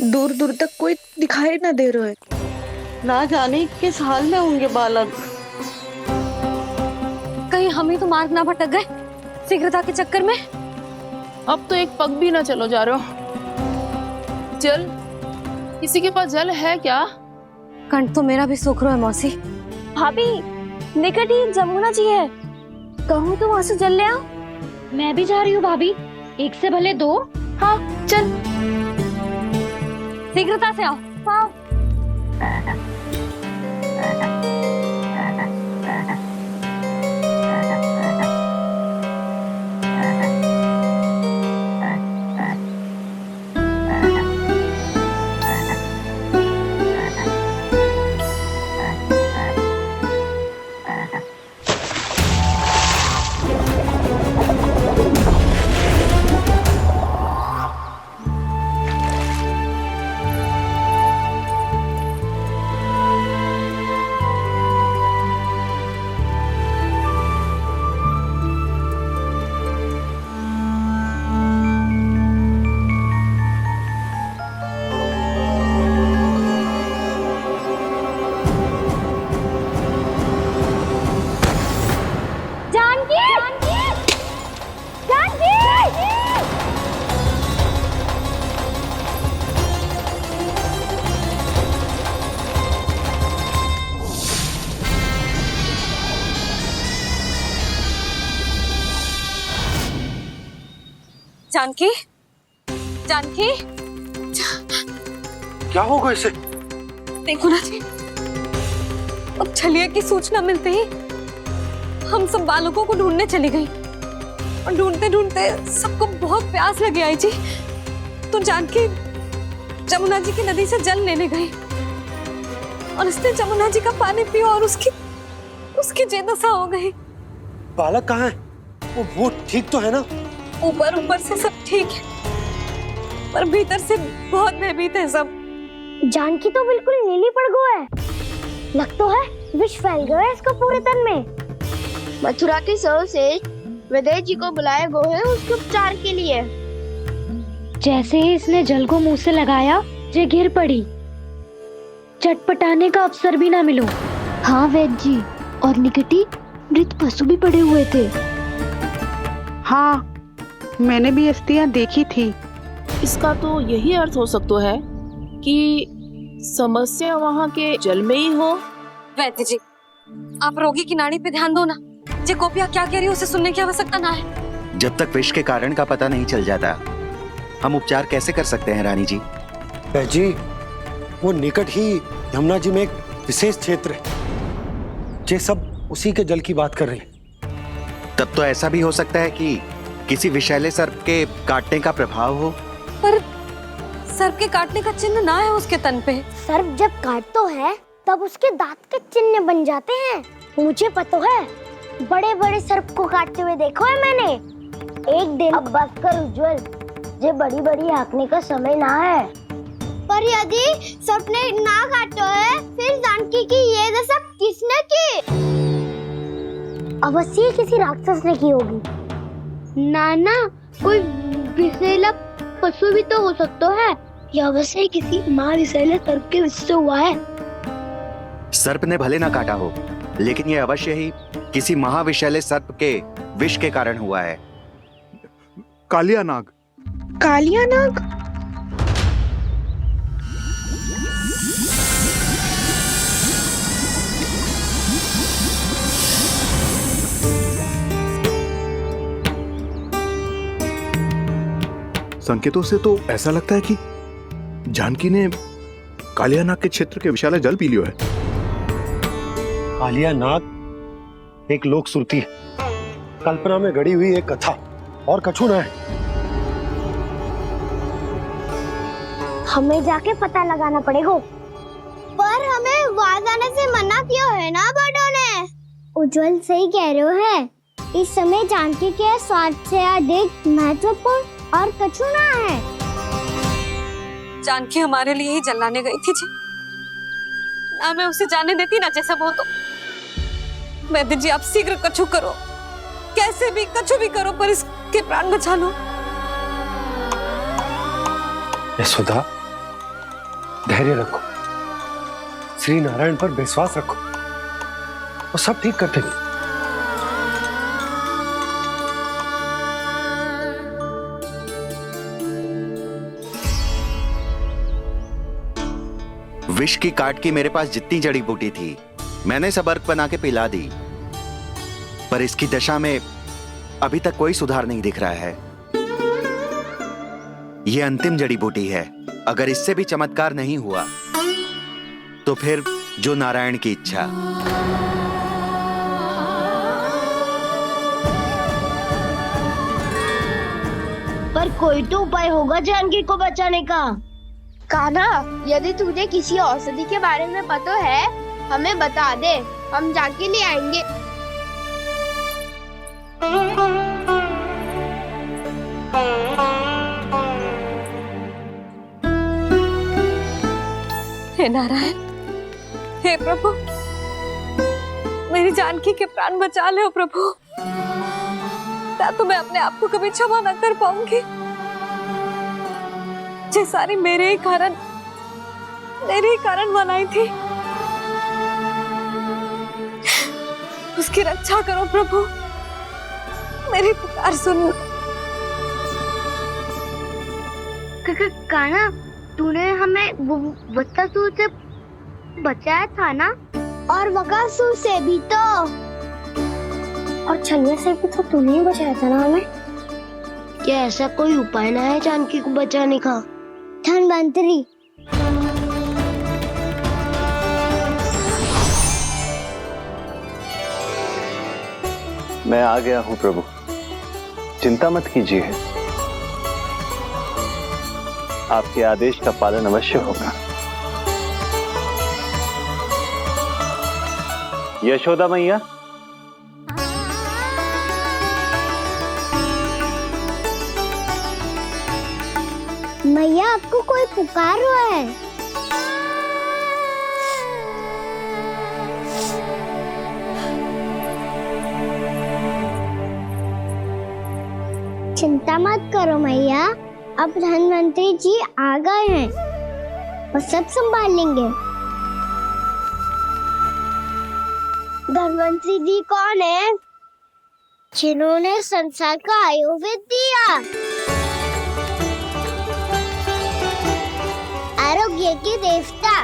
दूर दूर तक कोई दिखाई ना दे रहा है। ना जाने किस हाल में होंगे बालक। कहीं हम ही तो मार्ग ना भटक गए शीघ्रता के चक्कर में। अब तो एक पग भी ना चलो जा रहे हो। जल, किसी के पास जल है क्या? कंठ तो मेरा भी सूख रहा है मौसी। भाभी, निकट ही जमुना जी है, कहूँ तो वहां से जल ले आओ। मैं भी जा रही हूँ भाभी, एक से भले दो। हाँ चल, शीघ्रता से आओ। हाँ। जानकी, जानकी, क्या होगा इसे? देखो ना जी, अब छलिया की सूचना मिलते ही हम सब बालकों को ढूंढने चली गई और ढूंढते ढूंढते सबको बहुत प्यास लगी आई जी। तो जानकी जमुना जी की नदी से जल लेने गई और उसने जमुना जी का पानी पिया और उसकी जेदशा हो गई। बालक कहाँ है? वो ठीक तो है ना? ऊपर ऊपर से सब ठीक है, पर भीतर से बहुत भयभीत है सब। जानकी तो बिल्कुल नीली पड़ गया है, लग तो है विष फैल गया है इसको पूरे तन में। मथुरा के सर्वश्रेष्ठ विदेह जी को बुलाए गए हैं उसके उपचार के लिए। जैसे ही इसने जल को मुंह से लगाया, जे गिर पड़ी, चटपटाने का अवसर भी ना मिलो। हाँ वैद्य जी, और निकटी मृत पशु भी पड़े हुए थे। हाँ, मैंने भी अस्थियां देखी थी। इसका तो यही अर्थ हो सकता है कि समस्या वहाँ के जल में ही हो। वैद्य जी, आप रोगी की नाड़ी पे ध्यान दो ना। जे गोपिया क्या कह रही है उसे सुनने की आवश्यकता ना है। जब तक विष के कारण का पता नहीं चल जाता, हम उपचार कैसे कर सकते हैं रानी जी? जी, वो निकट ही यमुना जी में एक विशेष क्षेत्र है, जे सब उसी के जल की बात कर रही है। तब तो ऐसा भी हो सकता है कि किसी विषैले सर्प के काटने का प्रभाव हो। पर सर्प के काटने का चिन्ह ना है उसके तन पे। सर्प जब काटता है तब उसके दांत के चिन्ह बन जाते हैं। मुझे पता है, बड़े बड़े सर्प को काटते हुए देखो है मैंने। एक दिन अब बस कर उज्जवल, ये बड़ी बड़ी हाँकने का समय ना है। पर यदि सर्प ने ना काटो है, फिर जानकी की ये दशा किसने की? अवश्य किसी राक्षस ने की होगी। नाना, कोई विषैला पशु भी तो हो सकता है। यह अवश्य किसी महाविषैले सर्प के विष से हुआ है। सर्प ने भले ना काटा हो, लेकिन यह अवश्य ही किसी महाविषैले सर्प के विष के कारण हुआ है। कालिया नाग। कालिया नाग? संकेतों से तो ऐसा लगता है कि जानकी ने कालिया नाग के क्षेत्र के विशाल जल पी लियो है। कालिया नाग एक लोक श्रुति है, कल्पना में गढ़ी हुई एक कथा, और कछु ना है। हमें जाके पता लगाना पड़ेगा। पर हमें वहां जाने से मना किया है ना बड़ों ने। उज्जवल सही कह रहे हो है, इस समय जानकी के स्वार्थ से अधिक महत्वपूर्ण और कछु ना है। जानकी हमारे लिए ही जलाने गई थी जी, ना मैं उसे जाने देती ना जैसा वो तो। वैद्य जी, आप शीघ्र कछु करो, कैसे भी कछु भी करो, पर इसके प्राण बचा लो। यशोदा, धैर्य रखो, श्री नारायण पर विश्वास रखो, वो सब ठीक कर देंगे। विष की काट की मेरे पास जितनी जड़ी बूटी थी मैंने सब अर्क बना के पिला दी, पर इसकी दशा में अभी तक कोई सुधार नहीं दिख रहा है। यह अंतिम जड़ी बूटी है, अगर इससे भी चमत्कार नहीं हुआ तो फिर जो नारायण की इच्छा। पर कोई तो उपाय होगा जानकी को बचाने का। कान्हा, यदि तुझे किसी औषधि के बारे में पता है हमें बता दे, हम जाके ले आएंगे। हे नारायण, हे प्रभु, मेरी जानकी के प्राण बचा ले प्रभु। मैं तो मैं अपने आप को कभी क्षमा न कर पाऊंगी। ये सारी मेरे ही कारण बनाई थी। उसकी रक्षा करो प्रभु, मेरी पुकार सुनो। कान्हा, तूने हमें वत्सासुर से बचाया था ना? और बकासुर से भी तो। और छलिया से भी तो तूने ही बचाया था ना हमें? क्या ऐसा कोई उपाय ना है जानकी को बचाने का? धनवंतरी, मैं आ गया हूं प्रभु, चिंता मत कीजिए, आपके आदेश का पालन अवश्य होगा। यशोदा मैया, मैया आपको कोई पुकार रहा है। चिंता मत करो मैया, अब धनवंतरी जी आ गए हैं, वो सब संभाल लेंगे। धनवंतरी जी कौन है? जिन्होंने संसार का आयुर्वेद दिया, आरोग्य के देवता,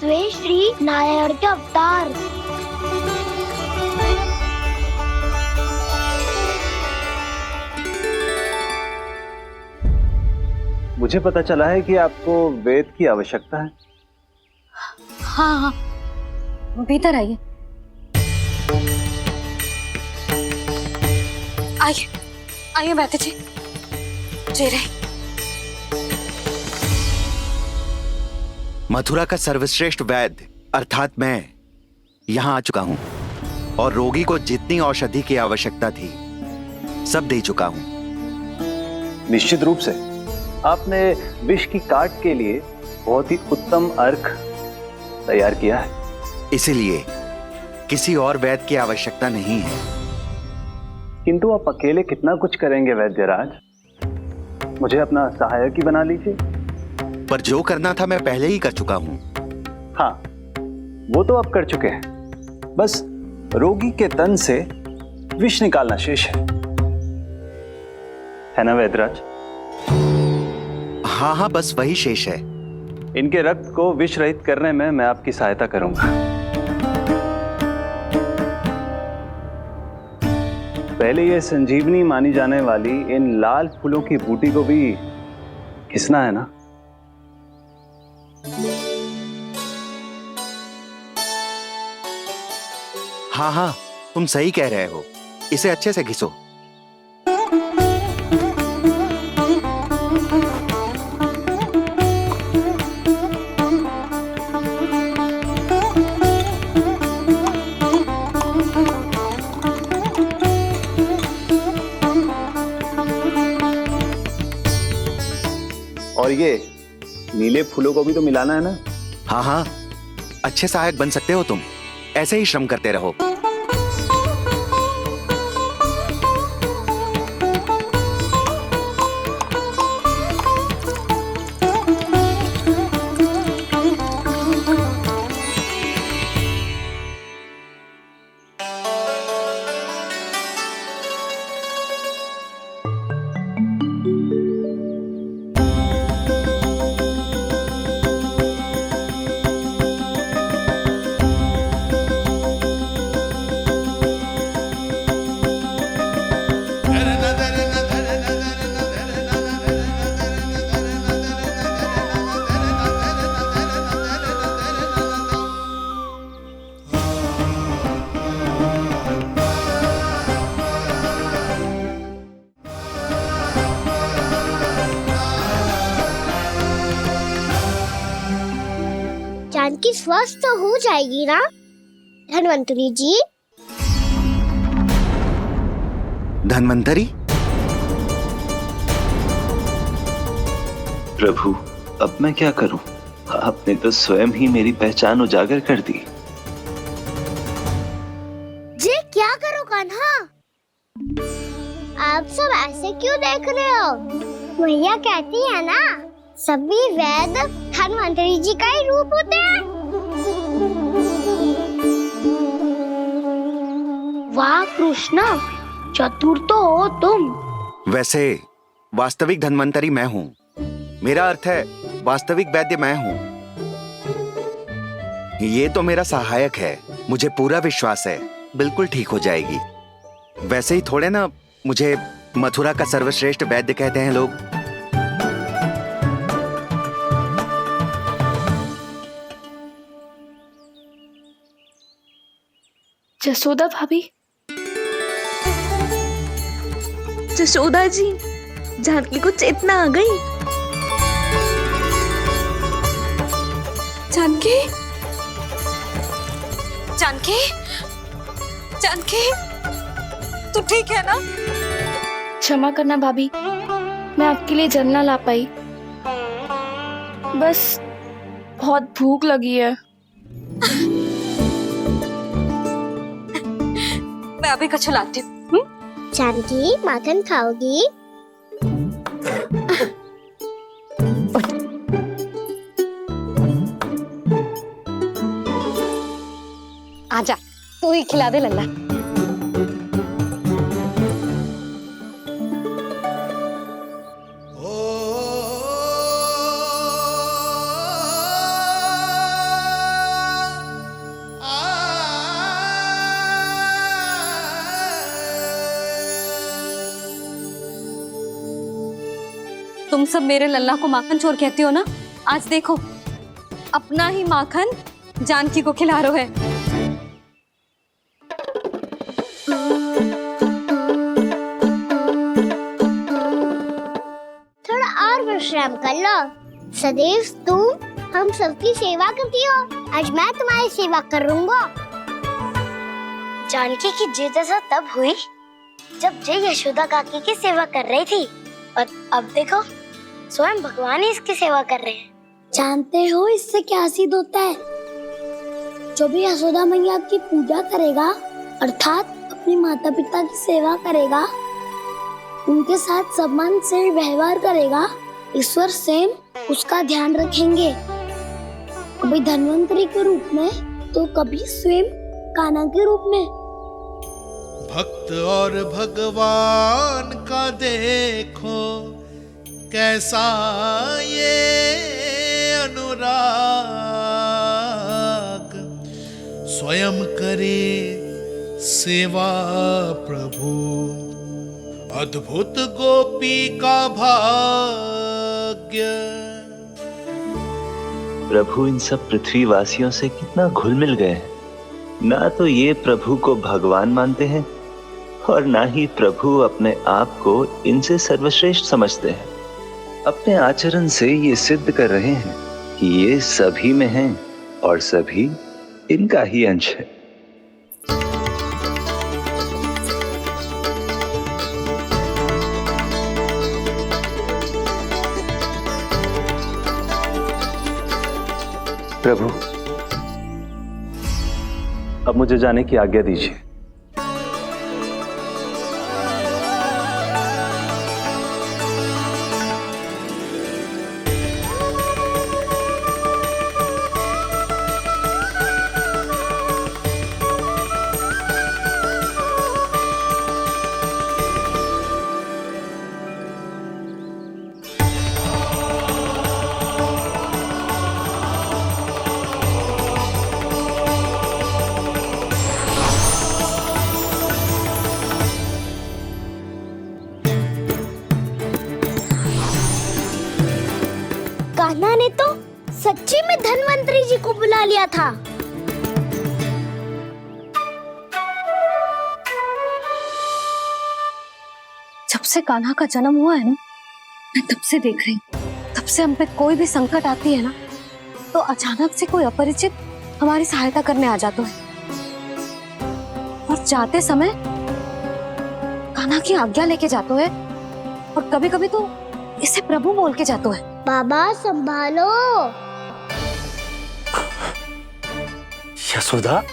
वे श्री नारायण के अवतार। मुझे पता चला है कि आपको वेद की आवश्यकता है। हाँ हाँ, भीतर आइए। आइए आइए बैठे जी। जी रहे। मथुरा का सर्वश्रेष्ठ वैद्य अर्थात मैं यहां आ चुका हूं और रोगी को जितनी औषधि की आवश्यकता थी सब दे चुका हूं। निश्चित रूप से आपने विष की काट के लिए बहुत ही उत्तम अर्क तैयार किया है, इसीलिए किसी और वैद्य की आवश्यकता नहीं है। किंतु आप अकेले कितना कुछ करेंगे वैद्यराज, मुझे अपना सहायक ही बना लीजिए। पर जो करना था मैं पहले ही कर चुका हूं। हाँ, वो तो आप कर चुके हैं, बस रोगी के तन से विष निकालना शेष है ना वैद्यराज? हाँ हाँ, बस वही शेष है। इनके रक्त को विष रहित करने में मैं आपकी सहायता करूंगा। पहले ये संजीवनी मानी जाने वाली इन लाल फूलों की बूटी को भी घिसना है ना? हाँ हाँ, तुम सही कह रहे हो, इसे अच्छे से घिसो। और ये नीले फूलों को भी तो मिलाना है ना? हाँ हाँ, अच्छे सहायक बन सकते हो तुम, ऐसे ही श्रम करते रहो। जानकी स्वस्थ तो हो जाएगी ना धन्वंतरी जी? धन्वंतरी? प्रभु, अब मैं क्या करूं? आपने तो स्वयं ही मेरी पहचान उजागर कर दी। जी क्या करो कान्हा? आप सब ऐसे क्यों देख रहे हो? मैया कहती है ना, सभी वेद धन्वंतरी जी का ही रूप होते हैं। वाह कृष्णा, चतुर तो हो तुम। वैसे वास्तविक धन्वंतरी मैं हूँ। मेरा अर्थ है वास्तविक वैद्य मैं हूँ। ये तो मेरा सहायक है। मुझे पूरा विश्वास है बिल्कुल ठीक हो जाएगी। वैसे ही थोड़े ना मुझे मथुरा का सर्वश्रेष्ठ वैद्य कहते हैं लोग। जसोदा भाभी, जशोदा जी, जानकी को चेतना आ गई। जानकी, जानकी, जानकी, तू ठीक है ना? क्षमा करना भाभी, मैं आपके लिए जल ना ला पाई। बस बहुत भूख लगी है। मैं अभी कछु लाती हूँ। जानकी माखन खाओगी? आजा, तू ही खिला दे लल्ला। तुम सब मेरे लल्ला को माखन चोर कहती हो ना? आज देखो, अपना ही माखन जानकी को खिला रहे है। थोड़ा और विश्राम कर लो। सदैव तुम हम सबकी सेवा करती हो, आज मैं तुम्हारी सेवा करूंगा। जानकी की जिज्ञासा तब हुई जब जय यशोदा काकी की सेवा कर रही थी, और अब देखो स्वयं भगवान ही इसकी सेवा कर रहे हैं। जानते हो इससे क्या सिद्ध होता है? जो भी यशोदा मैया की पूजा करेगा, अर्थात अपने माता पिता की सेवा करेगा, उनके साथ सम्मान से व्यवहार करेगा, ईश्वर स्वयं उसका ध्यान रखेंगे। कभी धन्वंतरी के रूप में तो कभी स्वयं कान्हा के रूप में। भक्त और भगवान का देखो कैसा ये अनुराग, स्वयं करे सेवा प्रभु, अद्भुत गोपी का भाग्य। प्रभु इन सब पृथ्वीवासियों से कितना घुल मिल गए हैं। ना तो ये प्रभु को भगवान मानते हैं और ना ही प्रभु अपने आप को इनसे सर्वश्रेष्ठ समझते हैं। अपने आचरण से ये सिद्ध कर रहे हैं कि ये सभी में हैं और सभी इनका ही अंश है। प्रभु, अब मुझे जाने की आज्ञा दीजिए। कान्हा ने तो सच्ची में धन्वंतरी जी को बुला लिया था। जब से कान्हा का जन्म हुआ है ना, मैं तब से देख रही हूँ। तब से हम पे कोई भी संकट आती है ना, तो अचानक से कोई अपरिचित हमारी सहायता करने आ जाता है और जाते समय कान्हा की आज्ञा लेके जाता है और कभी कभी तो इसे प्रभु बोल के जाता है। बाबा संभालो। यशोदा,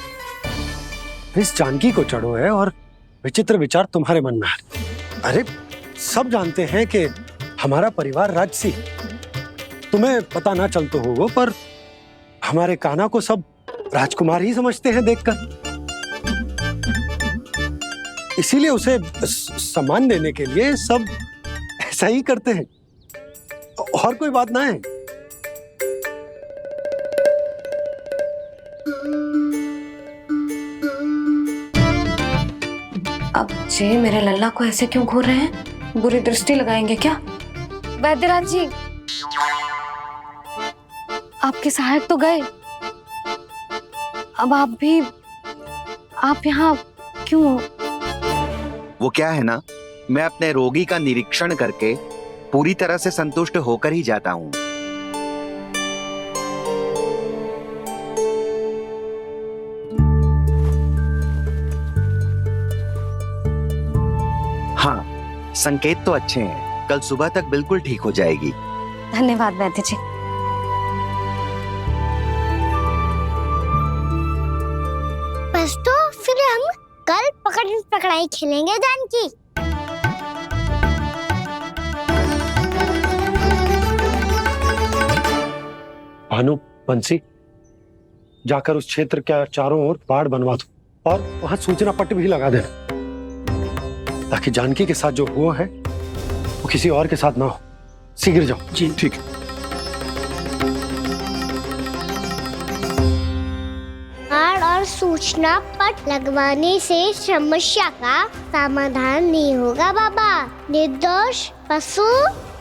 इस जानकी को चढ़ो है और विचित्र विचार तुम्हारे मन में है। अरे सब जानते हैं कि हमारा परिवार राजसी, तुम्हें पता ना चलता होगा पर हमारे कान्हा को सब राजकुमार ही समझते हैं देखकर, इसीलिए उसे सम्मान देने के लिए सब ऐसा ही करते हैं, और कोई बात ना है। अब जी मेरे लल्ला को ऐसे क्यों घूर रहे हैं? बुरी दृष्टि लगाएंगे क्या? वैद्यराज जी, आपके सहायक तो गए, अब आप यहाँ क्यों हो? वो क्या है ना, मैं अपने रोगी का निरीक्षण करके पूरी तरह से संतुष्ट होकर ही जाता हूँ। हाँ, संकेत तो अच्छे हैं, कल सुबह तक बिल्कुल ठीक हो जाएगी। धन्यवाद वैद्य जी। बस तो फिर हम कल पकड़न पकड़ाई खेलेंगे जानकी। भानु, बंसी, जाकर उस क्षेत्र के चारों ओर बाड़ बनवा दो और वहां सूचना पट्ट भी लगा देना, ताकि जानकी के साथ जो हुआ है वो किसी और के साथ ना हो। शीघ्र जाओ। जी ठीक है। बाड़ और सूचना पट लगवाने से समस्या का समाधान नहीं होगा बाबा। निर्दोष पशु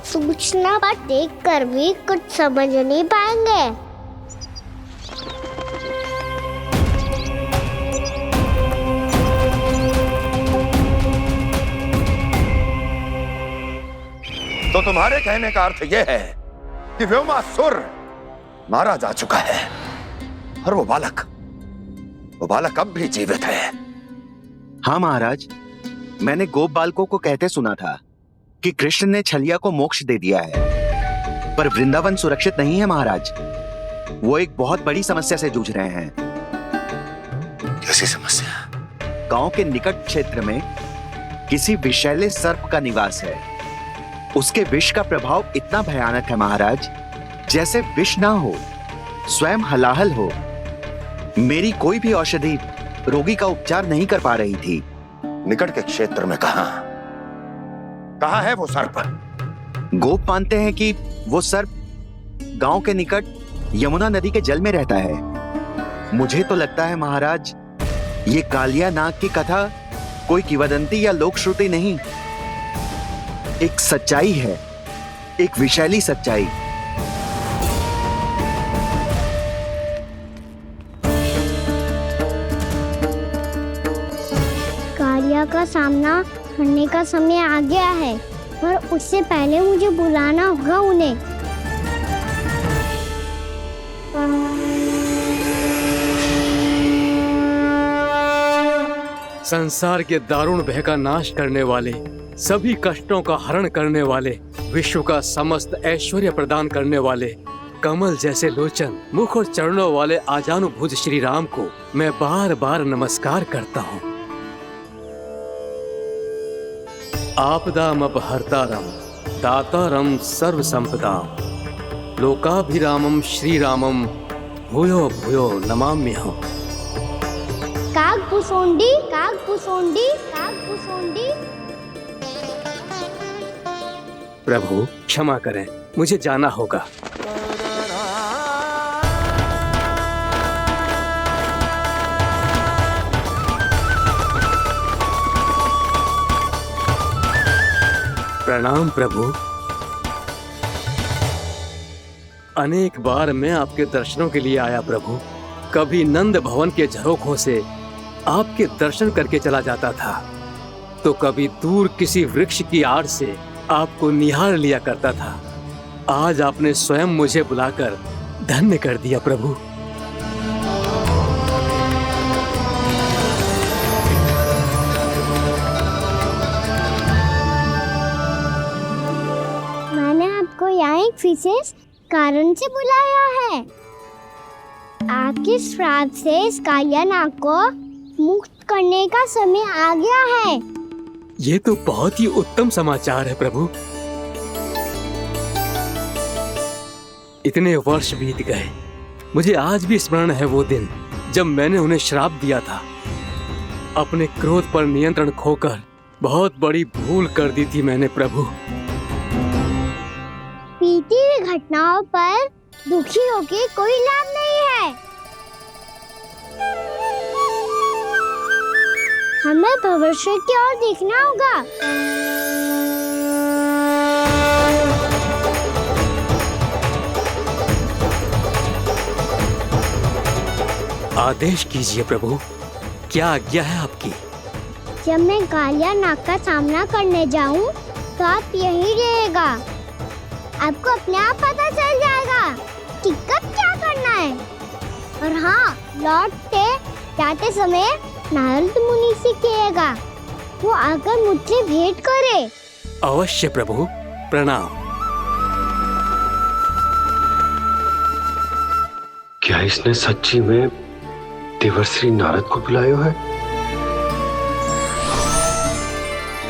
सूचना पट देखकर भी कुछ समझ नहीं पाएंगे। तो तुम्हारे कहने का अर्थ यह है कि व्योमासुर मारा जा चुका है और वो बालक अब भी जीवित है। हाँ महाराज, मैंने गोप बालकों को कहते सुना था कि कृष्ण ने छलिया को मोक्ष दे दिया है, पर वृंदावन सुरक्षित नहीं है महाराज। वो एक बहुत बड़ी समस्या से जूझ रहे हैं। कैसी समस्या? गांव के निकट क्षेत्र में किसी विषैले सर्प का निवास है। उसके विष का प्रभाव इतना भयानक है महाराज, जैसे विष ना हो, स्वयं हलाहल हो। मेरी कोई भी औषधि रोगी का उपचार नहीं कर पा रही थी। निकट के क्षेत्र में कहाँ है वो सर्प? गोप मानते हैं कि वो सर्प गांव के निकट यमुना नदी के जल में रहता है। मुझे तो लगता है महाराज, ये कालिया नाग की कथा कोई किंवदंती या लोक श्रुति नहीं, एक सच्चाई है, एक विषैली सच्चाई। कालिया का सामना करने का समय आ गया है, पर उससे पहले मुझे बुलाना होगा उन्हें। संसार के दारुण भय का नाश करने वाले, सभी कष्टों का हरण करने वाले, विश्व का समस्त ऐश्वर्य प्रदान करने वाले, कमल जैसे लोचन, मुख और चरणों वाले आजानुभुज श्री राम को मैं बार बार नमस्कार करता हूँ। आपदामपहर्तारम दातारम सर्व संपदाम लोकाभिरामम श्री रामम भूयो भूयो नमाम्यहम्। कागभूषोंडी कागभूषोंडी कागभूषोंडी। प्रभु क्षमा करें, मुझे जाना होगा। प्रणाम प्रभु। अनेक बार मैं आपके दर्शनों के लिए आया प्रभु। कभी नंद भवन के झरोखों से आपके दर्शन करके चला जाता था, तो कभी दूर किसी वृक्ष की आड़ से आपको निहार लिया करता था। आज आपने स्वयं मुझे बुलाकर धन्य कर दिया प्रभु। मैंने आपको यहाँ एक विशेष कारण से बुलाया है। आपके श्राप से इस कालिया नाग को मुक्त करने का समय आ गया है। ये तो बहुत ही उत्तम समाचार है प्रभु। इतने वर्ष बीत गए, मुझे आज भी स्मरण है वो दिन जब मैंने उन्हें श्राप दिया था। अपने क्रोध पर नियंत्रण खोकर बहुत बड़ी भूल कर दी थी मैंने प्रभु। बीती हुई घटनाओं पर दुखी होके कोई लाभ नहीं है। हमें भविष्य की ओर देखना होगा। आदेश कीजिए प्रभु, क्या आज्ञा है आपकी? जब मैं कालिया नाग का सामना करने जाऊं, तो आप यही रहेगा। आपको अपने आप पता चल जाएगा कि कब क्या करना है। और हाँ, लौटते जाते समय नारद मुनि से कहिएगा, वो आकर मुझसे भेंट करे। अवश्य प्रभु, प्रणाम। क्या इसने सच्ची में देवर्षि नारद को बुलाया है?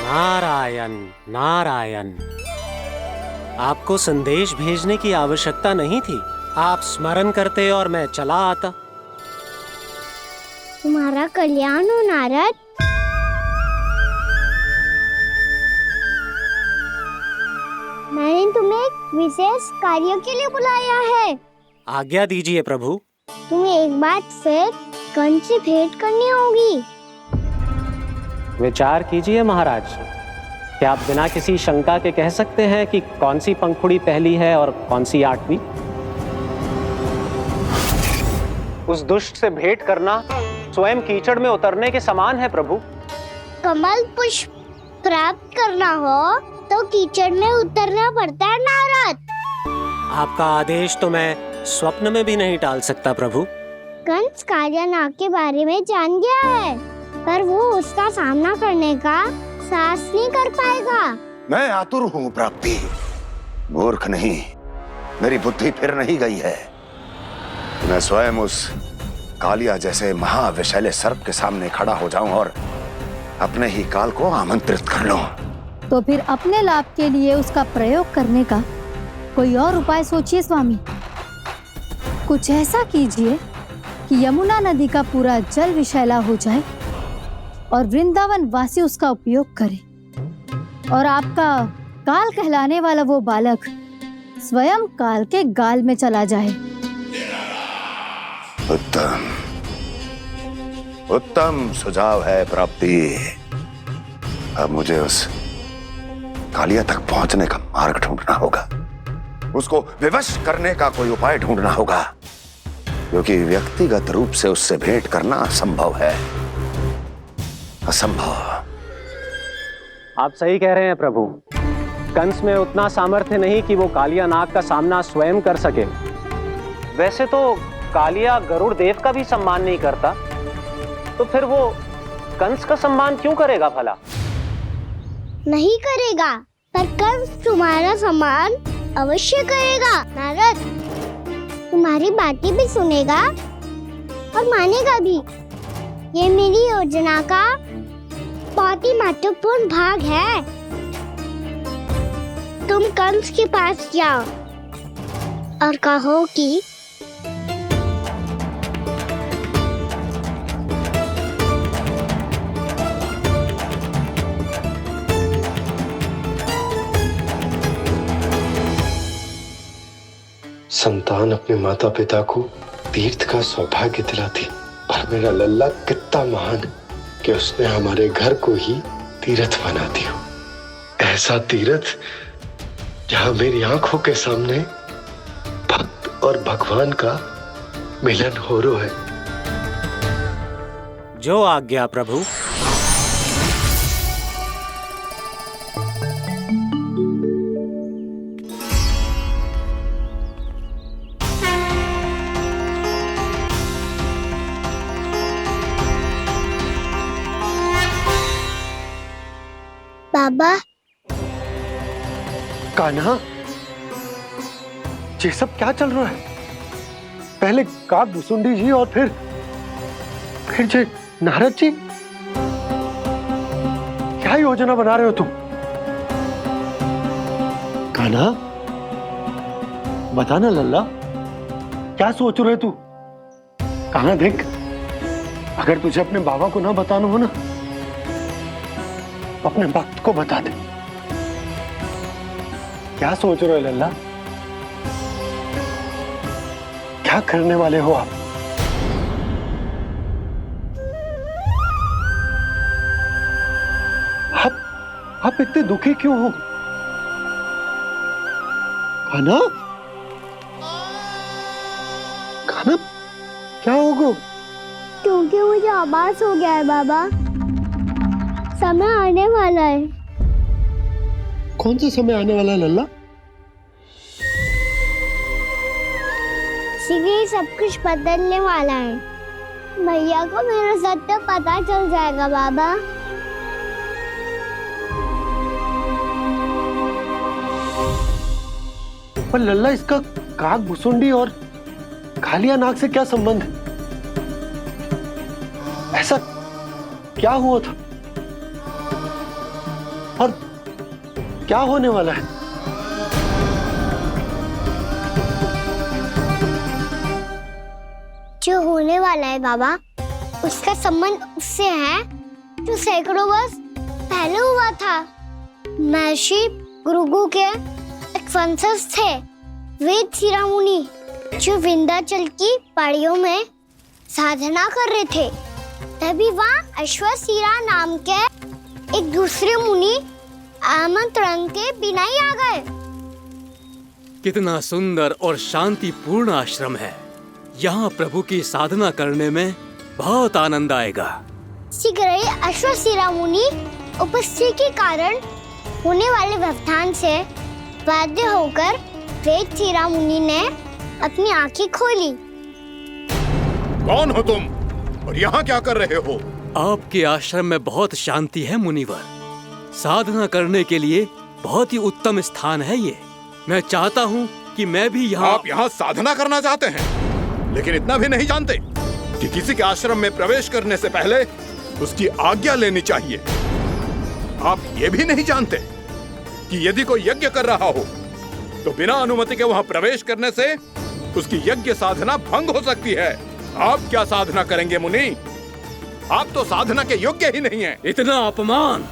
नारायण नारायण, आपको संदेश भेजने की आवश्यकता नहीं थी। आप स्मरण करते और मैं चला आता। तुम्हारा कल्याण हो नारद। मैंने तुम्हें एक विशेष कार्य के लिए बुलाया है। आज्ञा दीजिए प्रभु। तुम्हें एक बार फिर कंस से भेंट करनी होगी। विचार कीजिए महाराज, क्या आप बिना किसी शंका के कह सकते हैं कि कौन सी पंखुड़ी पहली है और कौन सी 8वीं? उस दुष्ट से भेंट करना स्वयं कीचड़ में उतरने के समान है प्रभु। कमल पुष्प प्राप्त करना हो तो कीचड़ में उतरना पड़ता है नारद। आपका आदेश तो मैं स्वप्न में भी नहीं टाल सकता प्रभु। कंस कालिया नाग के बारे में जान गया है, पर वो उसका सामना करने का साहस नहीं कर पाएगा। मैं आतुर हूँ प्राप्ति, मूर्ख नहीं। मेरी बुद्धि फिर नहीं गई है। मैं स्वयं उस कालिया जैसे महाविषैले सर्प के सामने खड़ा हो जाऊं और अपने ही काल को आमंत्रित कर लूं। तो फिर अपने लाभ के लिए उसका प्रयोग करने का कोई और उपाय सोचिए स्वामी। कुछ ऐसा कीजिए कि यमुना नदी का पूरा जल विषैला हो जाए और वृंदावन वासी उसका उपयोग करे, और आपका काल कहलाने वाला वो बालक स्वयं काल के गाल में चला जाए। उत्तम उत्तम सुझाव है प्राप्ति। अब मुझे उस कालिया तक पहुंचने का मार्ग ढूंढना होगा। उसको विवश करने का कोई उपाय ढूंढना होगा, क्योंकि व्यक्तिगत रूप से उससे भेंट करना असंभव है। असंभव। आप सही कह रहे हैं प्रभु। कंस में उतना सामर्थ्य नहीं कि वो कालिया नाग का सामना स्वयं कर सके। वैसे तो कालिया गरुड़ देव का भी सम्मान नहीं करता, तो फिर वो कंस का सम्मान क्यों करेगा भला? नहीं करेगा, पर कंस तुम्हारा सम्मान अवश्य करेगा नारद। तुम्हारी बातें भी सुनेगा और मानेगा भी। ये मेरी योजना का बहुत ही महत्वपूर्ण भाग है। तुम कंस के पास जाओ और कहो कि संतान अपने माता पिता को तीर्थ का सौभाग्य दिलाती, और मेरा लल्ला कितना महान कि उसने हमारे घर को ही तीर्थ बना दिया। ऐसा तीर्थ जहां मेरी आंखों के सामने भक्त और भगवान का मिलन हो रहा है। जो आज्ञा प्रभु। बाबा। कान्हा, ये सब क्या चल रहा है? पहले काक भुसुंडी जी और फिर जे नारद जी। क्या योजना बना रहे हो तुम? कान्हा, बताना लल्ला, क्या सोच रहे तू? कान्हा देख, अगर तुझे अपने बाबा को ना बताना हो ना, तो अपने भक्त को बता दे। क्या सोच रहे हो लल्ला? क्या करने वाले हो आप? आप इतने दुखी क्यों हो? कान्हा, कान्हा, क्या होगा? क्योंकि मुझे आभास हो गया है बाबा, समय आने वाला है। कौन सा समय आने वाला है लल्ला? शीघ्र सब कुछ बदलने वाला है। भैया को मेरा सत्य पता चल जाएगा बाबा। पर लल्ला, इसका काक भुसुंडी और कालिया नाग से क्या संबंध है? ऐसा क्या हुआ था और क्या होने वाला है? जो होने वाला है बाबा, उसका संबंध उससे है जो सैकड़ों वर्ष पहले हुआ था। महर्षि भृगु के एक वंशज थे वेद शिरोमणि, जो विंध्याचल की पहाड़ियों में साधना कर रहे थे। तभी वहाँ अश्वशिरा नाम के एक दूसरे मुनि आमंत्रण के बिना ही आ गए। कितना सुंदर और शांतिपूर्ण आश्रम है। यहाँ प्रभु की साधना करने में बहुत आनंद आएगा। शीघ्र ही अश्वशिरा मुनि उपस्थिति के कारण होने वाले व्यवधान से बाध्य होकर वेद शिरा मुनि ने अपनी आंखें खोली। कौन हो तुम और यहाँ क्या कर रहे हो? आपके आश्रम में बहुत शांति है मुनिवर। साधना करने के लिए बहुत ही उत्तम स्थान है ये। मैं चाहता हूँ कि मैं भी यहाँ। आप यहाँ साधना करना चाहते हैं, लेकिन इतना भी नहीं जानते कि किसी के आश्रम में प्रवेश करने से पहले उसकी आज्ञा लेनी चाहिए। आप ये भी नहीं जानते कि यदि कोई यज्ञ कर रहा हो तो बिना अनुमति के वहाँ प्रवेश करने से उसकी यज्ञ साधना भंग हो सकती है। आप क्या साधना करेंगे मुनि? आप तो साधना के योग्य ही नहीं हैं। इतना अपमान!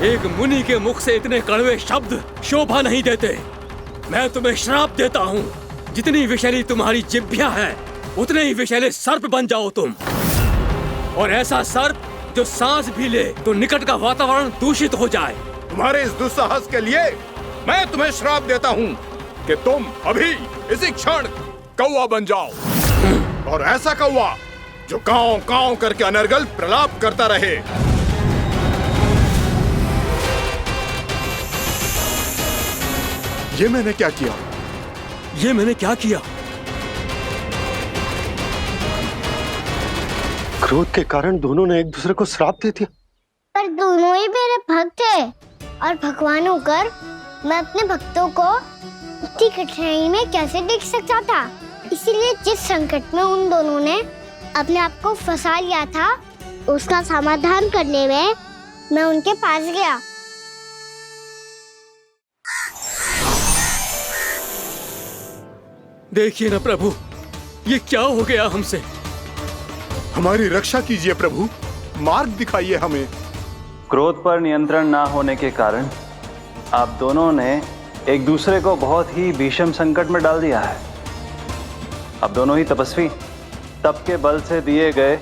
एक मुनि के मुख से इतने कड़वे शब्द शोभा नहीं देते। मैं तुम्हें श्राप देता हूँ, जितनी विषैली तुम्हारी जिह्वा है उतने ही विषैले सर्प बन जाओ तुम। और ऐसा सर्प जो सांस भी ले तो निकट का वातावरण दूषित हो जाए। तुम्हारे इस दुस्साहस के लिए मैं तुम्हें श्राप देता हूँ कि तुम अभी इसी क्षण कौवा बन जाओ, और ऐसा कौवा जो कांव कांव करके अनर्गल प्रलाप करता रहे। ये मैंने क्या किया? ये मैंने क्या किया? क्रोध के कारण दोनों ने एक दूसरे को श्राप दे दिया। पर दोनों ही मेरे भक्त हैं, और भगवान होकर मैं अपने भक्तों को इतनी कठिनाई में कैसे देख सकता था। इसीलिए जिस संकट में उन दोनों ने अपने आप को फंसा लिया था, उसका समाधान करने में मैं उनके पास गया। देखिए ना प्रभु, ये क्या हो गया हमसे? हमारी रक्षा कीजिए प्रभु, मार्ग दिखाइए हमें। क्रोध पर नियंत्रण ना होने के कारण आप दोनों ने एक दूसरे को बहुत ही भीषण संकट में डाल दिया है। आप दोनों ही तपस्वी, तप के बल से दिए गए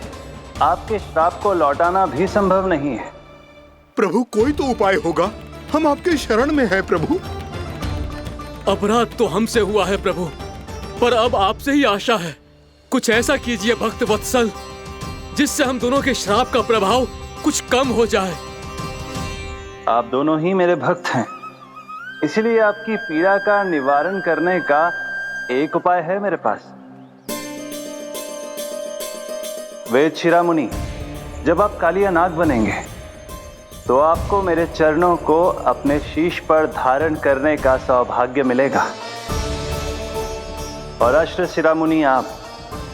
आपके श्राप को लौटाना भी संभव नहीं है। प्रभु कोई तो उपाय होगा, हम आपके शरण में हैं प्रभु। अपराध तो हमसे हुआ है प्रभु, पर अब आपसे ही आशा है। कुछ ऐसा कीजिए भक्त वत्सल, जिससे हम दोनों के श्राप का प्रभाव कुछ कम हो जाए। आप दोनों ही मेरे भक्त हैं, इसलिए आपकी पीड़ा का निवारण करने का एक उपाय है मेरे पास। वेद शिरोमणि, जब आप कालिया नाग बनेंगे तो आपको मेरे चरणों को अपने शीश पर धारण करने का सौभाग्य मिलेगा। और अष्ट शिरोमुनि, आप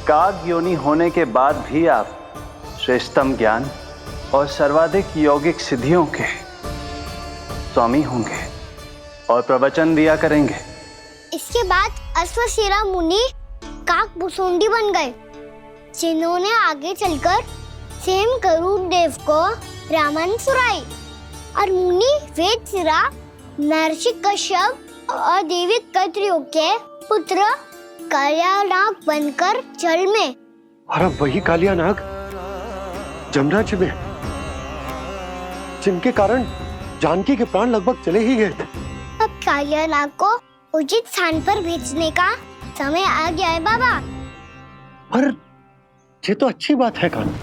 काग योनि होने के बाद भी आप श्रेष्ठतम ज्ञान और सर्वाधिक यौगिक सिद्धियों के स्वामी होंगे और प्रवचन दिया करेंगे। इसके बाद अश्वशिरा मुनि काक भुसुंडी बन गए, जिन्होंने आगे चलकर स्वयं गरुड़ देव को रामायण सुनाई। और मुनि वेदशिरा, महर्षि कश्यप और देवी कत्रियों के पुत्र कालियानाग बनकर जल में। और अब वही कालियानाग जमराज में, जिनके कारण जानकी के प्राण लगभग चले ही गए थे। अब कालियानाग को उचित स्थान पर भेजने का समय आ गया है बाबा। पर ये तो अच्छी बात है कान्हा,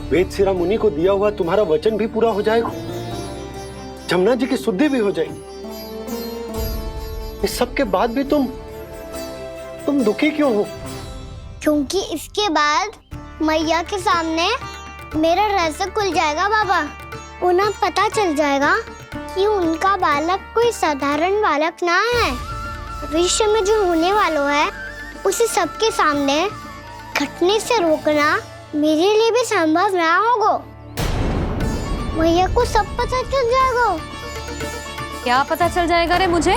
वेदशिरा मुनि को दिया हुआ तुम्हारा वचन भी पूरा हो जाएगा, जमुना जी की शुद्धि भी हो जाएगी। इस सब के बाद भी तुम दुखी क्यों हो? क्योंकि इसके बाद मैया के सामने मेरा रहस्य खुल जाएगा बाबा। उन्हें पता चल जाएगा कि उनका बालक कोई साधारण बालक ना है। भविष्य में जो होने वाला है उसे सबके सामने घटने से रोकना मेरे लिए भी संभव ना होगा। मैया को सब पता चल जाएगा। क्या पता चल जाएगा रे मुझे?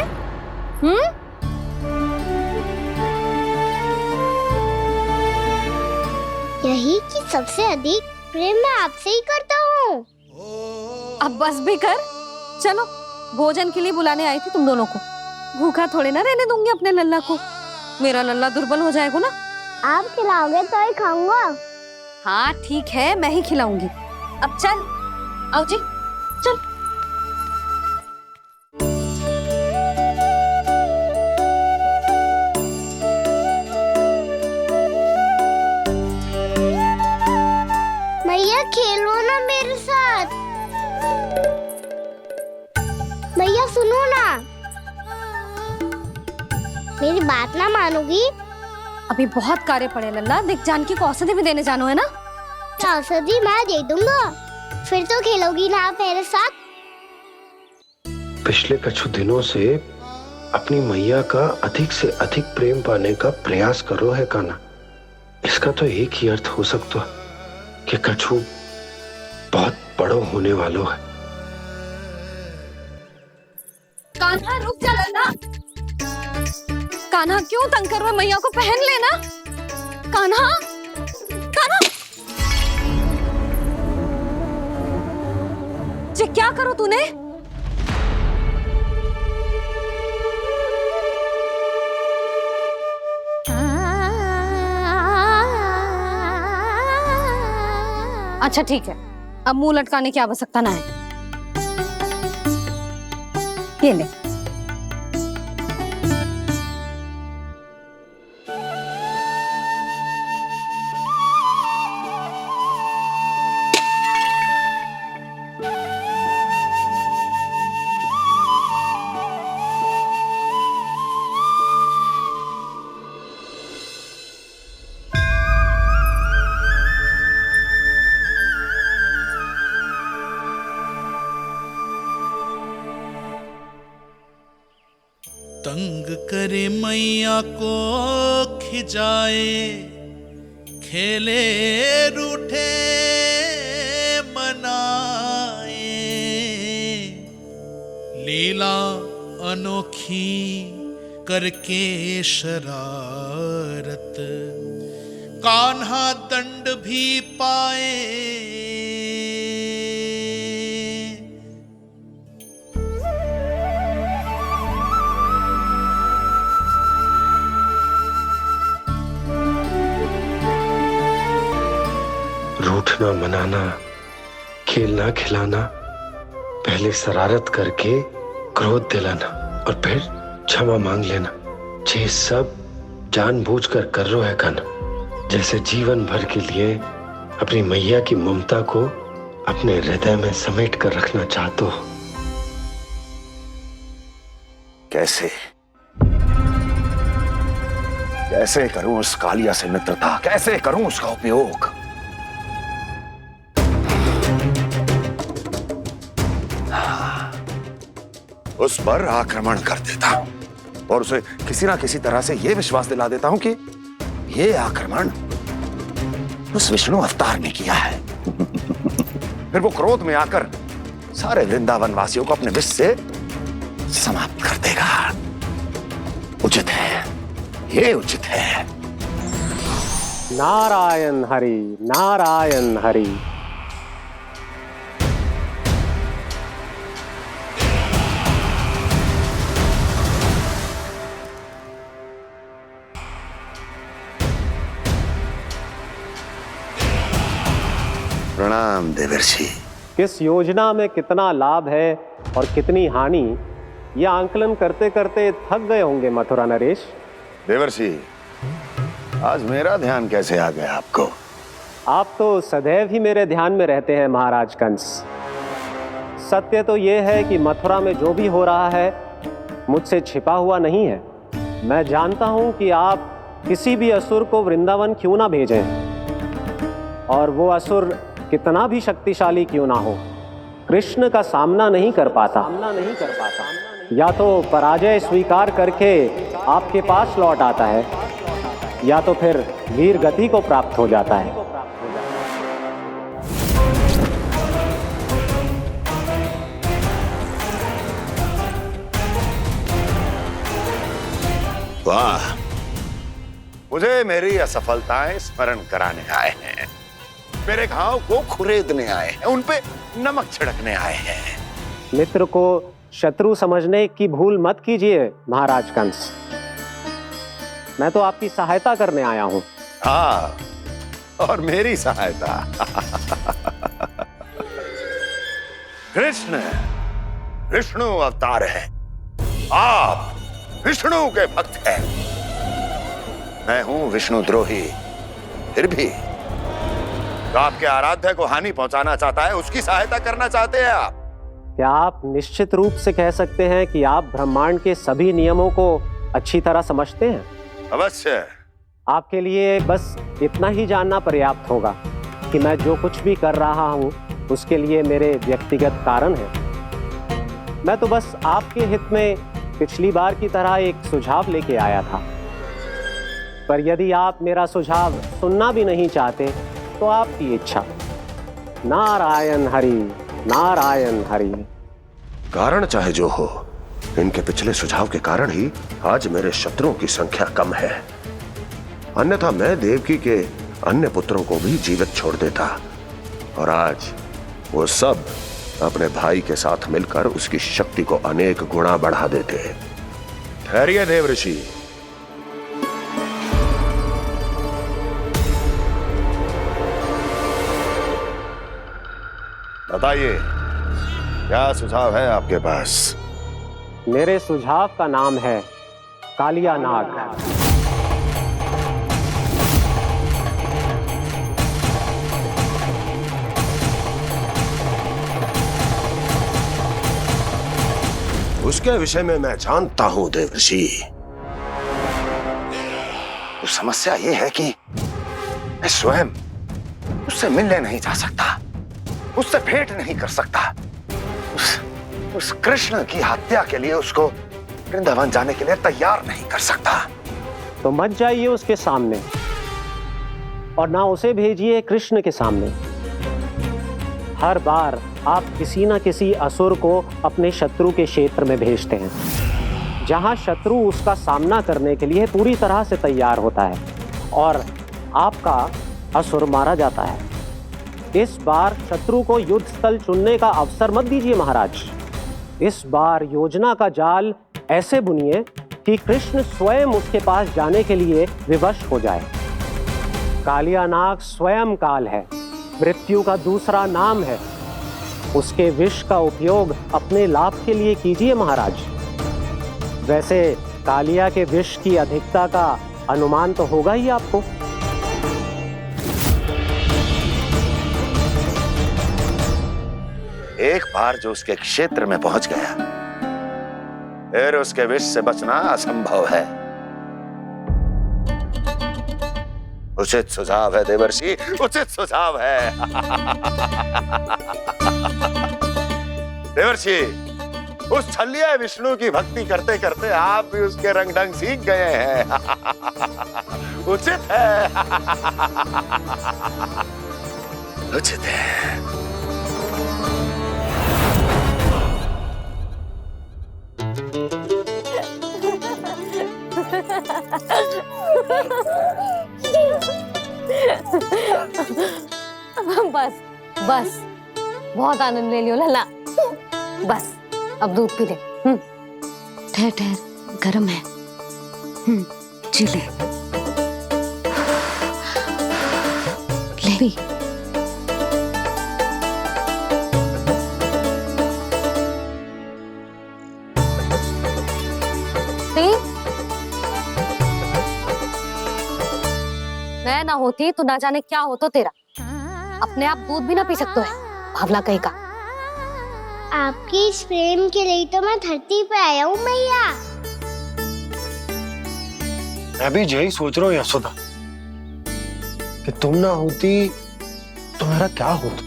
यही कि सबसे अधिक प्रेम मैं आपसे ही करता हूँ। अब बस भी कर, चलो भोजन के लिए बुलाने आई थी तुम दोनों को। भूखा थोड़े ना रहने दूंगी अपने लल्ला को, मेरा लल्ला दुर्बल हो जाएगा ना। आप खिलाओगे तो ही खाऊंगा। हाँ ठीक है, मैं ही खिलाऊंगी। अब चल, आओ जी चल। मैया खेलो ना मेरे साथ। मैया सुनो ना, मेरी बात ना मानोगी? अभी बहुत कार्य पड़े लल्ला, देख जानकी को औषधि भी देने जानो है ना। औषधि मैं दे दूंगा, फिर तो खेलोगी ना आप मेरे साथ? पिछले कुछ दिनों से अपनी मैया का अधिक से अधिक प्रेम पाने का प्रयास करो है कान्हा। इसका तो एक ही अर्थ हो सकता है कि कछु बहुत बड़ो होने वालो है। कान्हा रुक जा लल्ला। कान्हा क्यों तंग कर रहा है? मैया को पहन लेना। कान्हा, कान्हा, ये क्या करो तूने? अच्छा ठीक है, अब मुंह लटकाने की आवश्यकता ना है। ये ले। तंग करे मैया को खिजाए, खेले रूठे मनाए, लीला अनोखी करके शरारत, कान्हा दंड भी पाए। रूठना मनाना, खेलना खिलाना, पहले शरारत करके क्रोध दिलाना और फिर क्षमा मांग लेना, ये सब जानबूझकर कर रहे है कान्हा। जैसे जीवन भर के लिए अपनी मैया की ममता को अपने हृदय में समेट कर रखना चाहते हो। कैसे कैसे करूं उस कालिया से मित्रता, कैसे करूं उसका उपयोग? उस पर आक्रमण कर देता और उसे किसी ना किसी तरह से यह विश्वास दिला देता हूं कि यह आक्रमण उस विष्णु अवतार ने किया है। फिर वो क्रोध में आकर सारे वृंदावन वासियों को अपने विष से समाप्त कर देगा। उचित है, ये उचित है। नारायण हरि, नारायण हरि। प्रणाम देवर्षि। किस योजना में कितना लाभ है और कितनी हानि, यह आंकलन करते करते थक गए होंगे मथुरा नरेश। देवर्षि, आज मेरा ध्यान कैसे आ गया आपको? आप तो सदैव ही मेरे ध्यान में रहते हैं महाराज कंस। सत्य तो यह है कि मथुरा में जो भी हो रहा है मुझसे छिपा हुआ नहीं है। मैं जानता हूं कि आप किसी भी असुर को वृंदावन क्यों ना भेजें, और वो असुर कितना भी शक्तिशाली क्यों ना हो, कृष्ण का सामना नहीं कर पाता। या तो पराजय स्वीकार करके आपके पास लौट आता है, या तो फिर वीर गति को प्राप्त हो जाता है। वाह, मुझे मेरी असफलताएं स्मरण कराने आए हैं, मेरे घाव को खुरेदने आए हैं, उन पे नमक छिड़कने आए हैं। मित्र को शत्रु समझने की भूल मत कीजिए महाराज कंस। मैं तो आपकी सहायता करने आया हूं। हाँ, और मेरी सहायता। कृष्ण विष्णु अवतार है, आप विष्णु के भक्त हैं। मैं हूं विष्णु द्रोही, फिर भी तो आपके आराध्य को हानि पहुंचाना चाहता है, उसकी सहायता करना चाहते हैं आप। क्या आप निश्चित रूप से कह सकते हैं कि आप ब्रह्मांड के सभी नियमों को अच्छी तरह समझते हैं? अवश्य। आपके लिए बस इतना ही जानना पर्याप्त होगा कि मैं जो कुछ भी कर रहा हूं उसके लिए मेरे व्यक्तिगत कारण है। मैं तो बस आपके हित में पिछली बार की तरह एक सुझाव लेके आया था, पर यदि आप मेरा सुझाव सुनना भी नहीं चाहते तो आपकी इच्छा। नारायण हरि, नारायण हरि। कारण चाहे जो हो, इनके पिछले सुझाव के कारण ही आज मेरे शत्रुओं की संख्या कम है। अन्यथा मैं देवकी के अन्य पुत्रों को भी जीवित छोड़ देता, और आज वो सब अपने भाई के साथ मिलकर उसकी शक्ति को अनेक गुणा बढ़ा देते। ठहरिए देवऋषि। बताइए, क्या सुझाव है आपके पास? मेरे सुझाव का नाम है कालिया नाग। उसके विषय में मैं जानता हूं देवर्षि। तो समस्या यह है कि मैं स्वयं उससे मिलने नहीं जा सकता, उससे भेंट नहीं कर सकता। उस कृष्ण की हत्या के लिए उसको वृंदावन जाने के लिए तैयार नहीं कर सकता। तो मत जाइए उसके सामने, और ना उसे भेजिए कृष्ण के सामने। हर बार आप किसी न किसी असुर को अपने शत्रु के क्षेत्र में भेजते हैं, जहां शत्रु उसका सामना करने के लिए पूरी तरह से तैयार होता है और आपका असुर मारा जाता है। इस बार शत्रु को युद्ध स्थल चुनने का अवसर मत दीजिए महाराज। इस बार योजना का जाल ऐसे बुनिए कि कृष्ण स्वयं उसके पास जाने के लिए विवश हो जाए। कालिया नाग स्वयं काल है, मृत्यु का दूसरा नाम है। उसके विष का उपयोग अपने लाभ के लिए कीजिए महाराज। वैसे कालिया के विष की अधिकता का अनुमान तो होगा ही आपको। एक बार जो उसके क्षेत्र में पहुंच गया, फिर उसके विष से बचना असंभव है। उचित सुझाव है देवर्षि, उचित सुझाव है। देवर्षि, उस छलिया विष्णु की भक्ति करते करते आप भी उसके रंग ढंग सीख गए हैं। उचित है। उचित है। बस बस बहुत आनंद ले लियो लल्ला। बस अब दूध पी ले। ठहर ठहर, गरम है। जी ले। ले भी। मैं ना होती तो ना जाने क्या होता तेरा। अपने आप दूध भी ना पी सकते है, भावला कहीं का। आपकी इस प्रेम के लिए तो मैं धरती पे आया हूँ मैया। मैं भी यही सोच रहा हूँ यशोदा कि तुम ना होती तो मेरा क्या होता।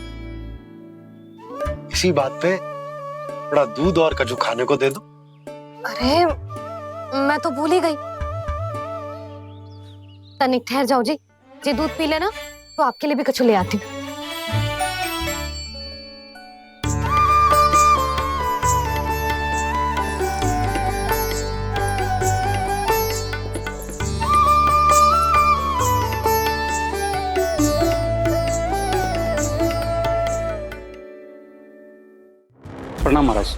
इसी बात पे थोड़ा दूध और कजू खाने को दे दो। अरे मैं तो भूल ही गई। तनिक ठहर जाओ जी दूध पी लेना तो आपके लिए भी कछु ले आती हूँ। प्रणाम महाराज।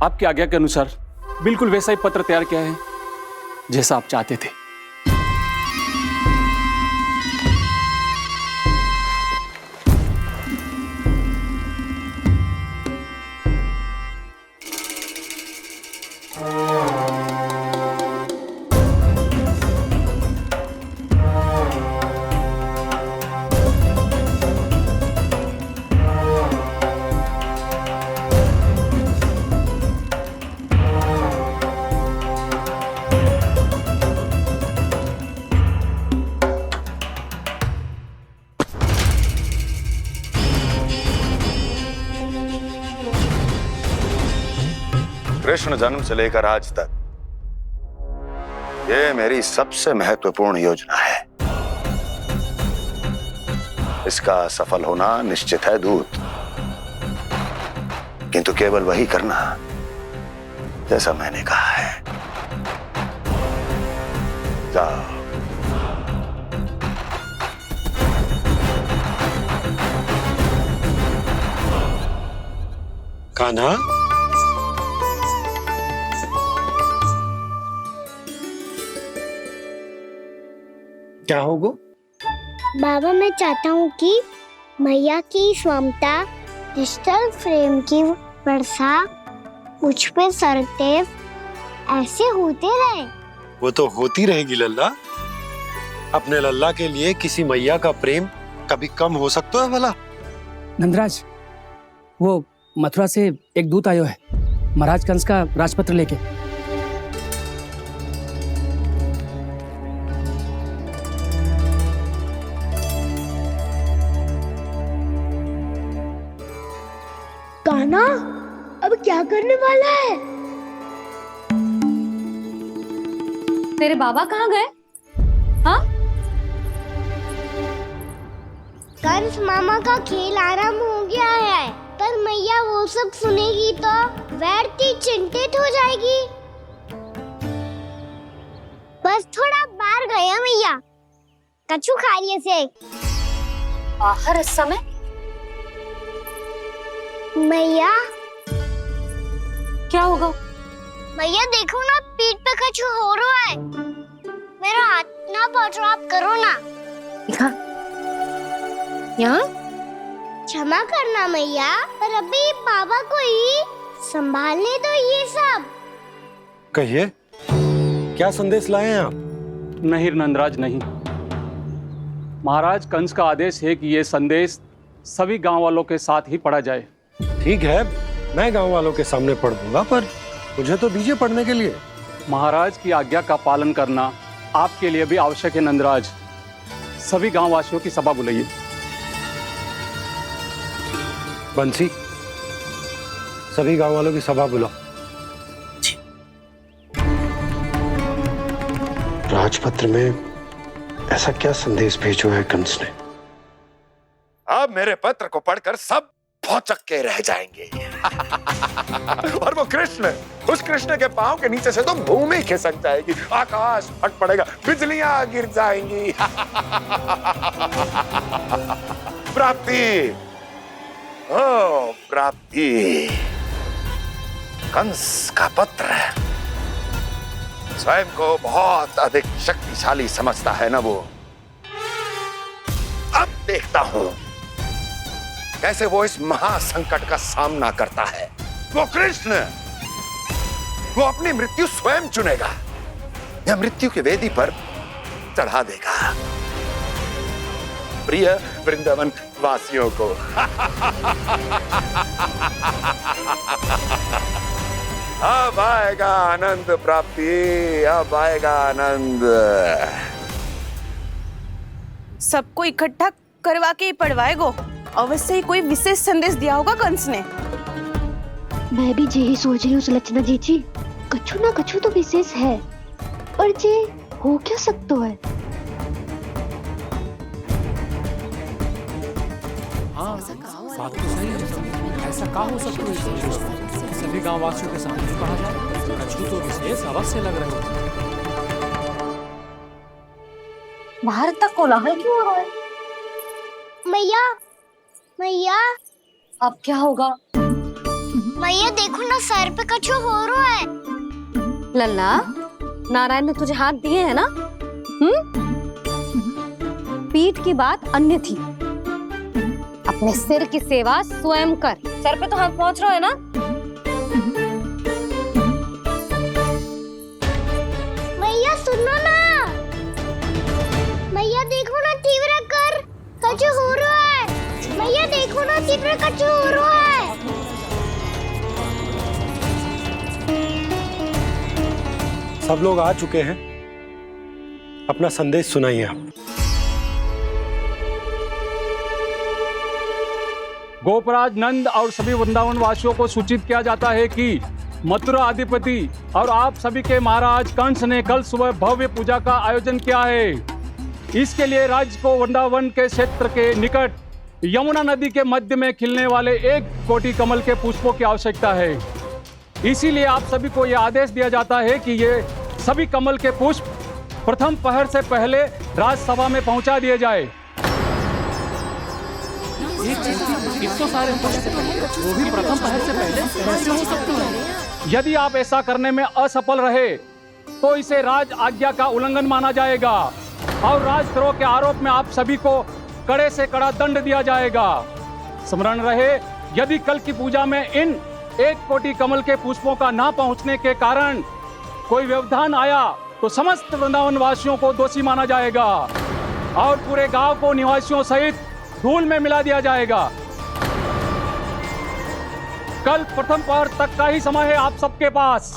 आपकी आज्ञा के अनुसार बिल्कुल वैसा ही पत्र तैयार किया है जैसा आप चाहते थे। कृष्ण जन्म से लेकर आज तक ये मेरी सबसे महत्वपूर्ण योजना है। इसका सफल होना निश्चित है दूत, किंतु केवल वही करना जैसा मैंने कहा है। जाओ। कान्हा, क्या होगा? बाबा मैं चाहता हूँ कि मैया की ममता क्रिस्टल फ्रेम की वर्षा मुझ पे सरतेव ऐसे होते रहे। वो तो होती रहेगी लल्ला। अपने लल्ला के लिए किसी मैया का प्रेम कभी कम हो सकता है भला? नंदराज, वो मथुरा से एक दूत आयो है महाराज कंस का राजपत्र लेके। कान्हा अब क्या करने वाला है? तेरे बाबा कहाँ गए? हाँ? कंस मामा का खेल आरंभ हो गया है, पर मैया वो सब सुनेगी तो व्यर्थ चिंतित हो जाएगी। बस थोड़ा बाहर गया मैया, कछु खा लिये से। बाहर इस समय? मैया क्या होगा? मैया देखो ना, पीठ पे कुछ हो रहा है। मेरा हाथ ना पकड़ो, आप करो ना। यहाँ? क्षमा करना मैया, पर अभी बाबा को ही संभालने दो ये सब। कहिए, क्या संदेश लाए हैं आप? नहीं नंदराज नहीं। महाराज कंस का आदेश है कि ये संदेश सभी गांव वालों के साथ ही पढ़ा जाए। ठीक है, मैं गांव वालों के सामने पढ़ दूंगा, पर मुझे तो दीजिए पढ़ने के लिए। महाराज की आज्ञा का पालन करना आपके लिए भी आवश्यक है नंदराज। सभी गांव वासियों की सभा बुलाइए। बंसी, सभी गांव वालों की सभा बुलाओ। राजपत्र में ऐसा क्या संदेश भेजो है कंस ने? अब मेरे पत्र को पढ़कर सब भौचक के रह जाएंगे। और वो कृष्ण, उस कृष्ण के पांव के नीचे से तो भूमि खिसक जाएगी, आकाश फट पड़ेगा, बिजलियां गिर जाएंगी। प्राप्ति, ओ प्राप्ति, कंस का पत्र स्वयं को बहुत अधिक शक्तिशाली समझता है ना वो। अब देखता हूं कैसे वो इस महासंकट का सामना करता है। वो कृष्ण, वो अपनी मृत्यु स्वयं चुनेगा या मृत्यु की वेदी पर चढ़ा देगा प्रिय वृंदावन वासियों को। अब आएगा आनंद प्राप्ति, अब आएगा आनंद। सबको इकट्ठा करवा के ही पढ़वाएगो। अवश्य ही कोई विशेष संदेश दिया होगा कंस ने। मैं भी यही सोच रही हूँ सुलक्षणा जी, कछु ना कछु तो विशेष है, और जे हो क्या सकता है? हाँ, बात तो सही है। ऐसा क्या हो सकता है? सभी गांव वासियों के सामने पढ़ा जाए, कछु तो विशेष अवश्य लग रहे हो। बाहर तक कोलाहल क्यों हो रहा है? मैया, मैया, अब क्या होगा? मैया देखो ना, सर पे कछु हो रहा है। लल्ला, नारायण ने तुझे हाथ दिए हैं ना? पीठ की बात अन्य थी। अपने सिर की सेवा स्वयं कर। सर पे तो हाथ पहुंच रहा है ना? मैया सुनो ना, मैया देखो ना, तीव्र कर, कछु हो रहा है। मैया देखो ना, तीव्र कछु हो रहा है। सब लोग आ चुके हैं, अपना संदेश सुनाइए आप। गोपराज नंद और सभी वृंदावन वासियों को सूचित किया जाता है कि मथुरा अधिपति और आप सभी के महाराज कंस ने कल सुबह भव्य पूजा का आयोजन किया है। इसके लिए राज्य को वृंदावन के क्षेत्र के निकट यमुना नदी के मध्य में खिलने वाले 1 कोटि कमल के पुष्पों की आवश्यकता है। इसीलिए आप सभी को यह आदेश दिया जाता है कि ये सभी कमल के पुष्प प्रथम पहर से पहले राजसभा में पहुंचा दिए जाए। इतने सारे वो भी प्रथम पहर से पहले कैसे हो सकते हैं? यदि आप ऐसा करने में असफल रहे तो इसे राज आज्ञा का उल्लंघन माना जाएगा और राजद्रोह के आरोप में आप सभी को कड़े से कड़ा दंड दिया जाएगा। स्मरण रहे, यदि कल की पूजा में इन 1 कोटि कमल के पुष्पों का ना पहुंचने के कारण कोई व्यवधान आया तो समस्त वृंदावन वासियों को दोषी माना जाएगा और पूरे गांव को निवासियों सहित धूल में मिला दिया जाएगा। कल प्रथम पहर तक का ही समय है आप सबके पास।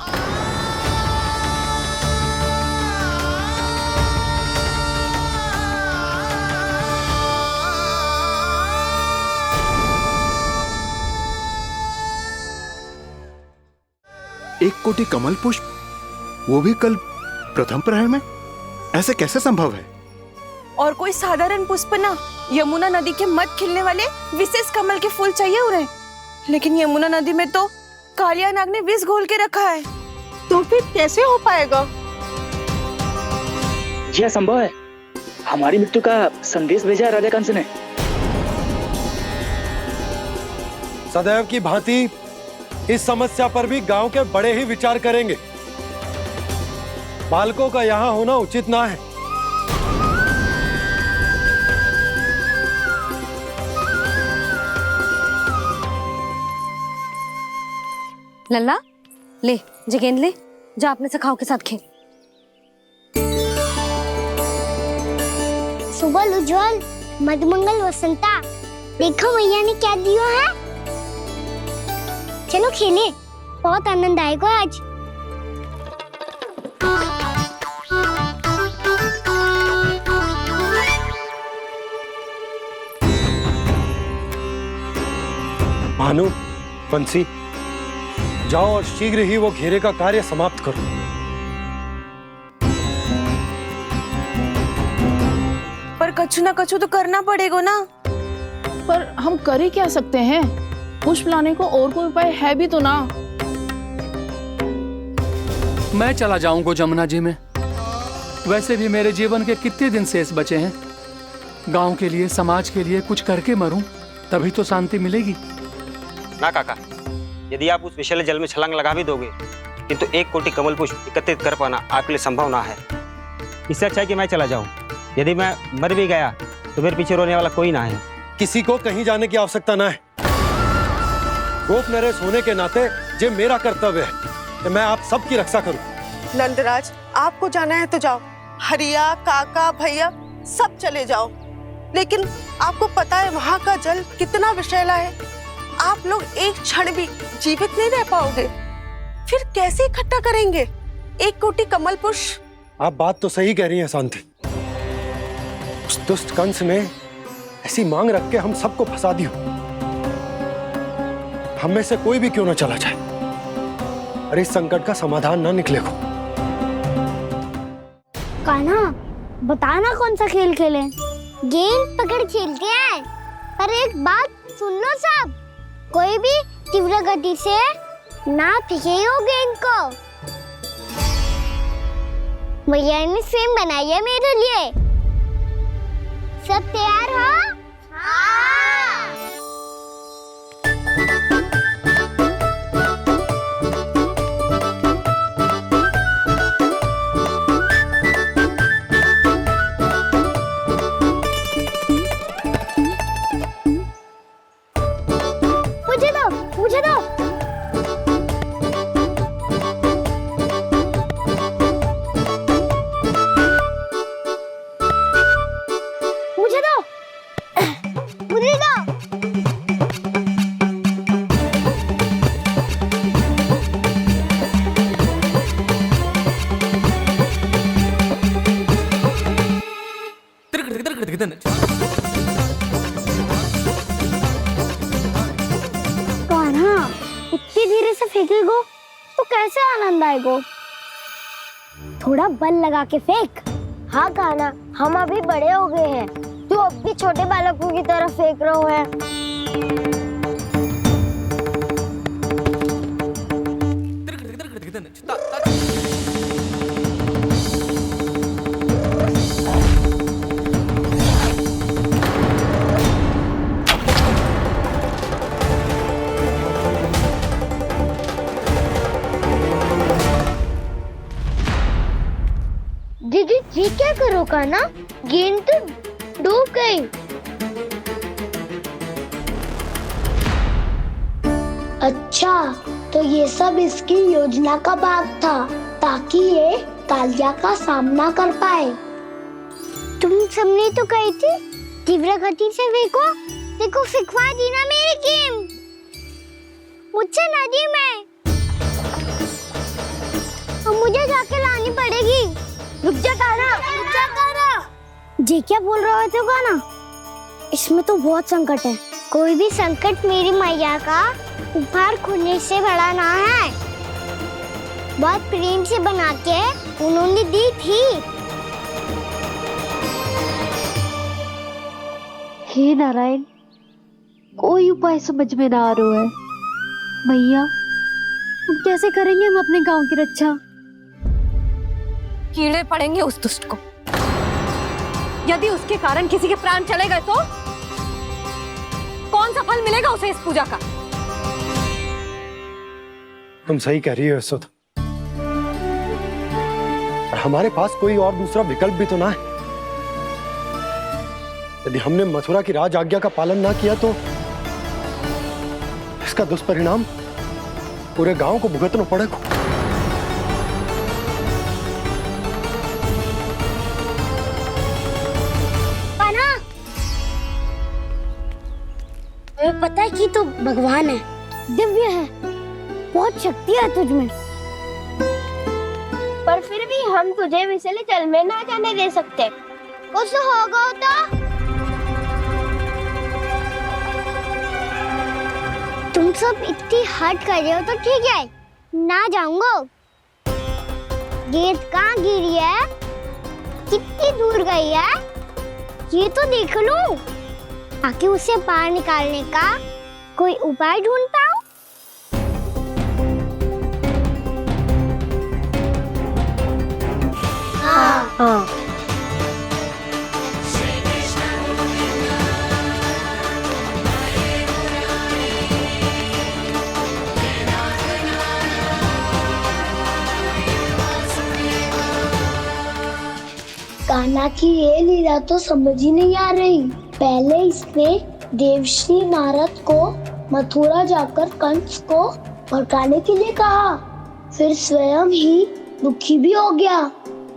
एक कोटि कमल पुष्प, वो भी कल प्रथम प्रहर में? ऐसे कैसे संभव है? और कोई साधारण पुष्प ना, यमुना नदी के मध्य खिलने वाले विशेष कमल के फूल चाहिए उन्हें। लेकिन यमुना नदी में तो कालिया नाग ने विष घोल के रखा है, तो फिर कैसे हो पाएगा? यह संभव है। हमारी मृत्यु का संदेश भेजा है राजा कंस ने। सदैव की भांति इस समस्या पर भी गांव के बड़े ही विचार करेंगे। बालकों का यहाँ होना उचित ना है। लल्ला, ले जगेंद ले, जा अपने सखाओं के साथ खेल। सुबह उज्जवल, मधुमंगल वसंता, देखो मैया ने क्या दिया है। चलो खेले, बहुत आनंद आएगा आज। भानु, बंसी, जाओ और शीघ्र ही वो घेरे का कार्य समाप्त करो। पर कछु ना कछु तो करना पड़ेगा ना। पर हम कर ही क्या सकते हैं? पुष्प लाने को और कोई उपाय है भी तो ना। मैं चला जाऊंगा जमुना जी में। वैसे भी मेरे जीवन के कितने दिन शेष बचे हैं। गांव के लिए, समाज के लिए कुछ करके मरूं, तभी तो शांति मिलेगी। ना काका, यदि आप उस विषैले जल में छलांग लगा भी दोगे, किंतु 1 कोटि कमल पुष्प एकत्रित कर पाना आपके लिए संभव ना है। इससे अच्छा है कि मैं चला जाऊं। यदि मैं मर भी गया तो मेरे पीछे रोने वाला कोई ना है। किसी को कहीं जाने की आवश्यकता ना है। गोप नरेश होने के नाते ये मेरा कर्तव्य है कि मैं आप सबकी रक्षा करूं। नंदराज, आपको जाना है तो जाओ। हरिया, काका, भैया सब चले जाओ। लेकिन आपको पता है वहाँ का जल कितना विषैला है। आप लोग एक क्षण भी जीवित नहीं रह पाओगे। फिर कैसे इकट्ठा करेंगे 1 कोटि कमल पुष्प? आप बात तो सही कह रही हैं शांति। उस दुष्ट कंस ने ऐसी मांग रख के हम सबको फंसा दिया। हम में से कोई भी क्यों ना चला जाए और इस संकट का समाधान ना निकले को। कान्हा, बताना कौन सा खेल खेलें? गेंद पकड़ खेलते हैं। पर एक बात सुन लो सब, कोई भी तीव्र गति से ना फेंकेगा गेंद को। भैया ने फ्रेम बनाई है मेरे लिए। सब तैयार हो? हाँ। मुझे दो, मुझे दो। मुझे दो, मुझे दो। कान्हा, इतनी धीरे से फेंकेगो तो कैसे आनंद आएगो? थोड़ा बल लगा के फेंक। हाँ कान्हा, हम अभी बड़े हो गए हैं, तू अब भी छोटे बालकों की तरह फेंक रहा है। दीदी जी क्या करो कान्हा? गेंद तो डूब गई। अच्छा, तो ये सब इसकी योजना का भाग था ताकि ये कालिया का सामना कर पाए। तुम सबने तो कही थी तीव्र गति से फेंको। देखो फिकवा दी ना मेरी गेम। मुझसे नदी में। अब मुझे जाके लानी पड़ेगी। रुक जा कान्हा, रुक जा कान्हा। जी क्या बोल रहे थे कान्हा? इसमें तो बहुत संकट है। कोई भी संकट मेरी मैया का उपहार खोने से बड़ा ना है। बहुत प्रेम से बना के उन्होंने दी थी। हे नारायण, कोई उपाय समझ में ना आ रहा है। भैया, अब कैसे करेंगे हम अपने गांव की रक्षा? कीड़े पड़ेंगे उस दुष्ट को। यदि उसके कारण किसी के प्राण चले गए तो कौन सा फल मिलेगा उसे इस पूजा का? तुम सही कह रही हो यशोदा। और हमारे पास कोई और दूसरा विकल्प भी तो ना है। यदि हमने मथुरा की राज आज्ञा का पालन ना किया तो इसका दुष्परिणाम पूरे गांव को भुगतना पड़ेगा। हमें पता है कि तू भगवान है, दिव्य है, बहुत शक्ति है तुझ में। पर फिर भी हम तुझे विषैले जल में ना जाने दे सकते। कुछ होगा तो? तुम सब इतनी हट कर रहे हो तो ठीक है, ना जाऊंगा। गेंद कहाँ गिरी है, कितनी दूर गई है, ये तो देख लूं, ताकि उसे बाहर निकालने का कोई उपाय ढूंढ पाऊं। हाँ। कान्हा की ये लीला तो समझ ही नहीं आ रही। पहले इसने देवश्री नारद को मथुरा जाकर कंस को भड़काने के लिए कहा, फिर स्वयं ही दुखी भी हो गया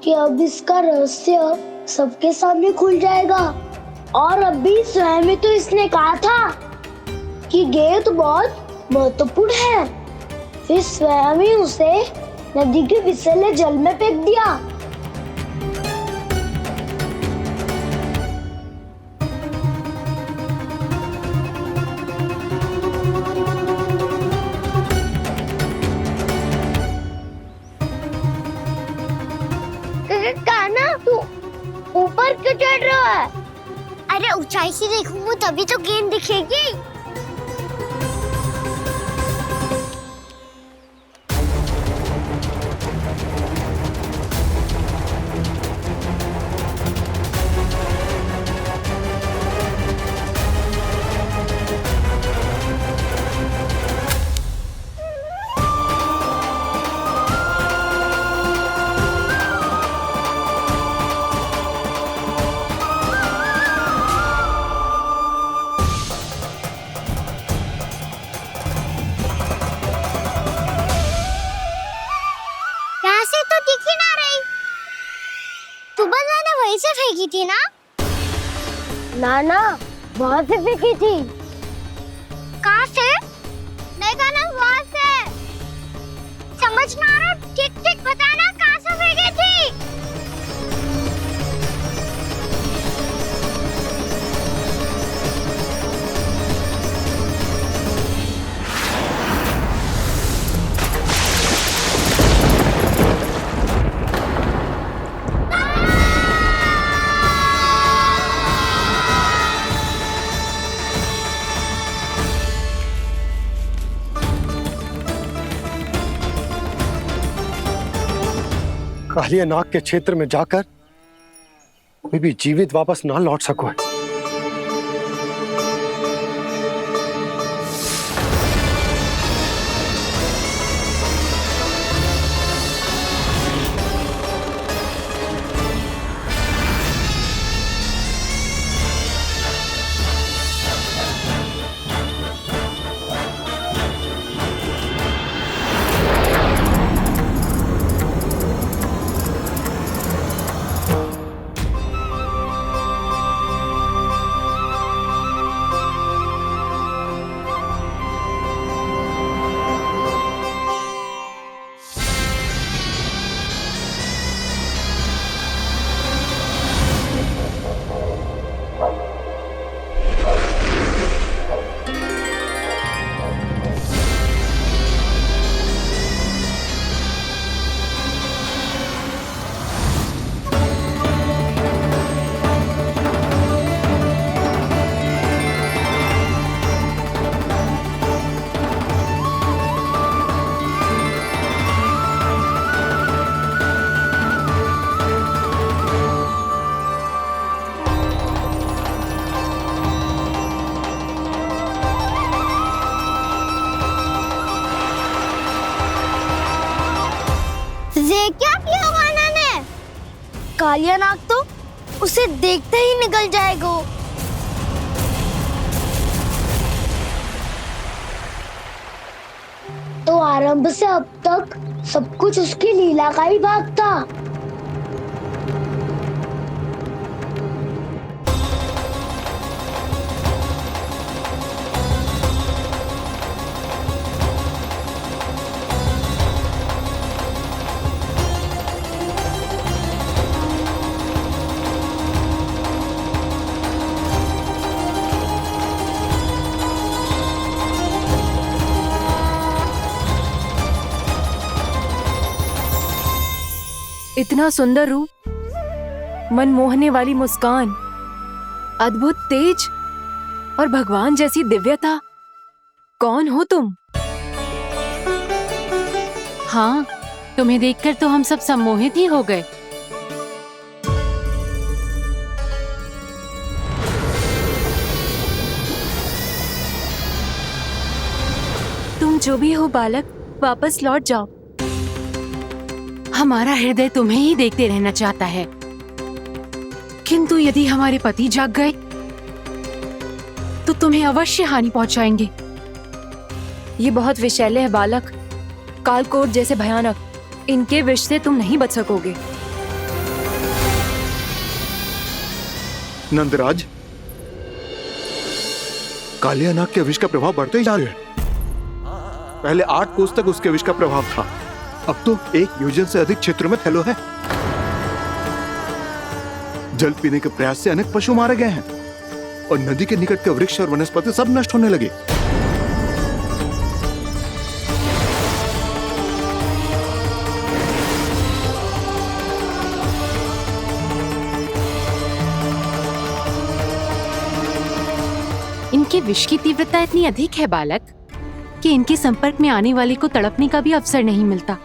कि अब इसका रहस्य सबके सामने खुल जाएगा। और अभी स्वयं ही तो इसने कहा था कि गेंद बहुत महत्वपूर्ण है, फिर स्वयं ही उसे नदी के विसले जल में फेंक दिया। कान्हा, तू ऊपर क्यों चढ़ रहा है? अरे ऊंचाई से देखूंगा तभी तो गेंद दिखेगी। से फेंकी थी ना? ना, वहाँ से फेंकी थी। कहाँ से? नहीं कहना वहाँ से। समझ ना रहा, ठीक बताना कहाँ से फेंकी थी? कालिया नाग के क्षेत्र में जाकर कोई भी जीवित वापस ना लौट सको है। क्या किया कान्हा ने? कालिया नाग तो उसे देखते ही निकल जाएगा। तो आरंभ से अब तक सब कुछ उसकी लीला का ही भाग था। इतना सुंदर रूप, मन मोहने वाली मुस्कान, अद्भुत तेज और भगवान जैसी दिव्यता। कौन हो तुम? हाँ, तुम्हें देखकर तो हम सब सम्मोहित ही हो गए। तुम जो भी हो बालक, वापस लौट जाओ। हमारा हृदय तुम्हें ही देखते रहना चाहता है, किंतु यदि हमारे पति जाग गए तो तुम्हें अवश्य हानि पहुंचाएंगे। ये बहुत विषैले है बालक, कालकोट जैसे भयानक। इनके विष से तुम नहीं बच सकोगे। नंदराज, कालिया नाग के विष का प्रभाव बढ़ते ही जा रहा है। पहले 8 कोस तक उसके विष का प्रभाव था, अब तो 1 योजन से अधिक क्षेत्र में फैलो है। जल पीने के प्रयास से अनेक पशु मारे गए हैं और नदी के निकट के वृक्ष और वनस्पति सब नष्ट होने लगे। इनके विष की तीव्रता इतनी अधिक है बालक कि इनके संपर्क में आने वाले को तड़पने का भी अवसर नहीं मिलता।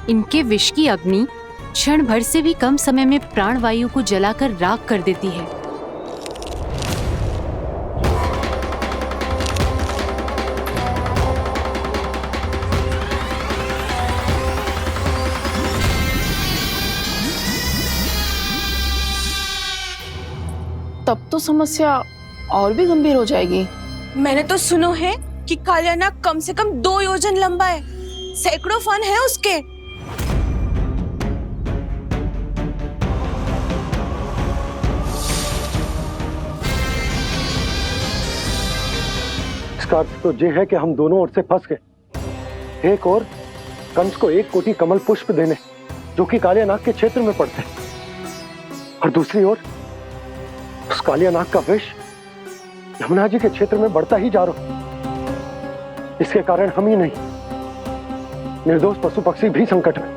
इनके विष की अग्नि क्षण भर से भी कम समय में प्राणवायु को जलाकर राख कर देती है। तब तो समस्या और भी गंभीर हो जाएगी। मैंने तो सुनो है कि कालिया नाग कम से कम 2 योजन लंबा है, सैकड़ों फन है उसके। इसका अर्थ तो ये है कि हम दोनों ओर से फंस गए। एक और कंस को 1 कोटि कमल पुष्प देने जो कि कालिया नाग के क्षेत्र में पड़ते हैं, और दूसरी ओर उस कालिया नाग का विष यमुना जी के क्षेत्र में बढ़ता ही जा रहा। इसके कारण हम ही नहीं, निर्दोष पशु पक्षी भी संकट में।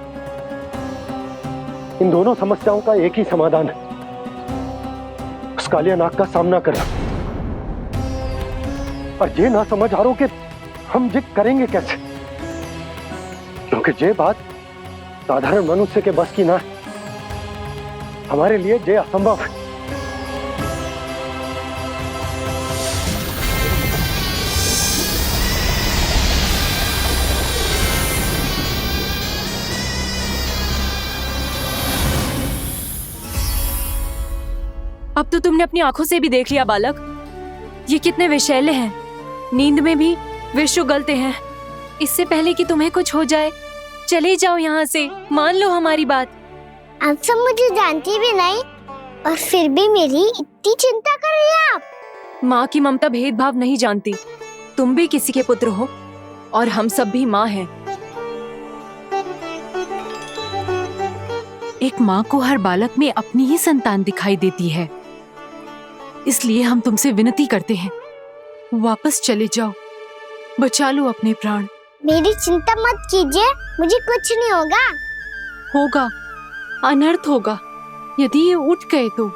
इन दोनों समस्याओं का एक ही समाधान है, उस कालिया नाग का सामना करना। और ये ना समझ आ रहा कि हम ये करेंगे कैसे, क्योंकि ये बात साधारण मनुष्य के बस की ना है। हमारे लिए ये असंभव है। अब तो तुमने अपनी आंखों से भी देख लिया बालक, ये कितने विषैले हैं। नींद में भी विष उगलते हैं। इससे पहले कि तुम्हें कुछ हो जाए, चले जाओ यहाँ से, मान लो हमारी बात। आप सब मुझे जानती भी नहीं और फिर भी मेरी इतनी चिंता कर रही हैं आप। माँ की ममता भेदभाव नहीं जानती। तुम भी किसी के पुत्र हो और हम सब भी माँ हैं। एक माँ को हर बालक में अपनी ही संतान दिखाई देती है, इसलिए हम तुमसे विनती करते हैं, वापस चले जाओ, बचा लो अपने प्राण। मेरी चिंता मत कीजिए, मुझे कुछ नहीं होगा। होगा, अनर्थ होगा यदि ये उठ गए तो।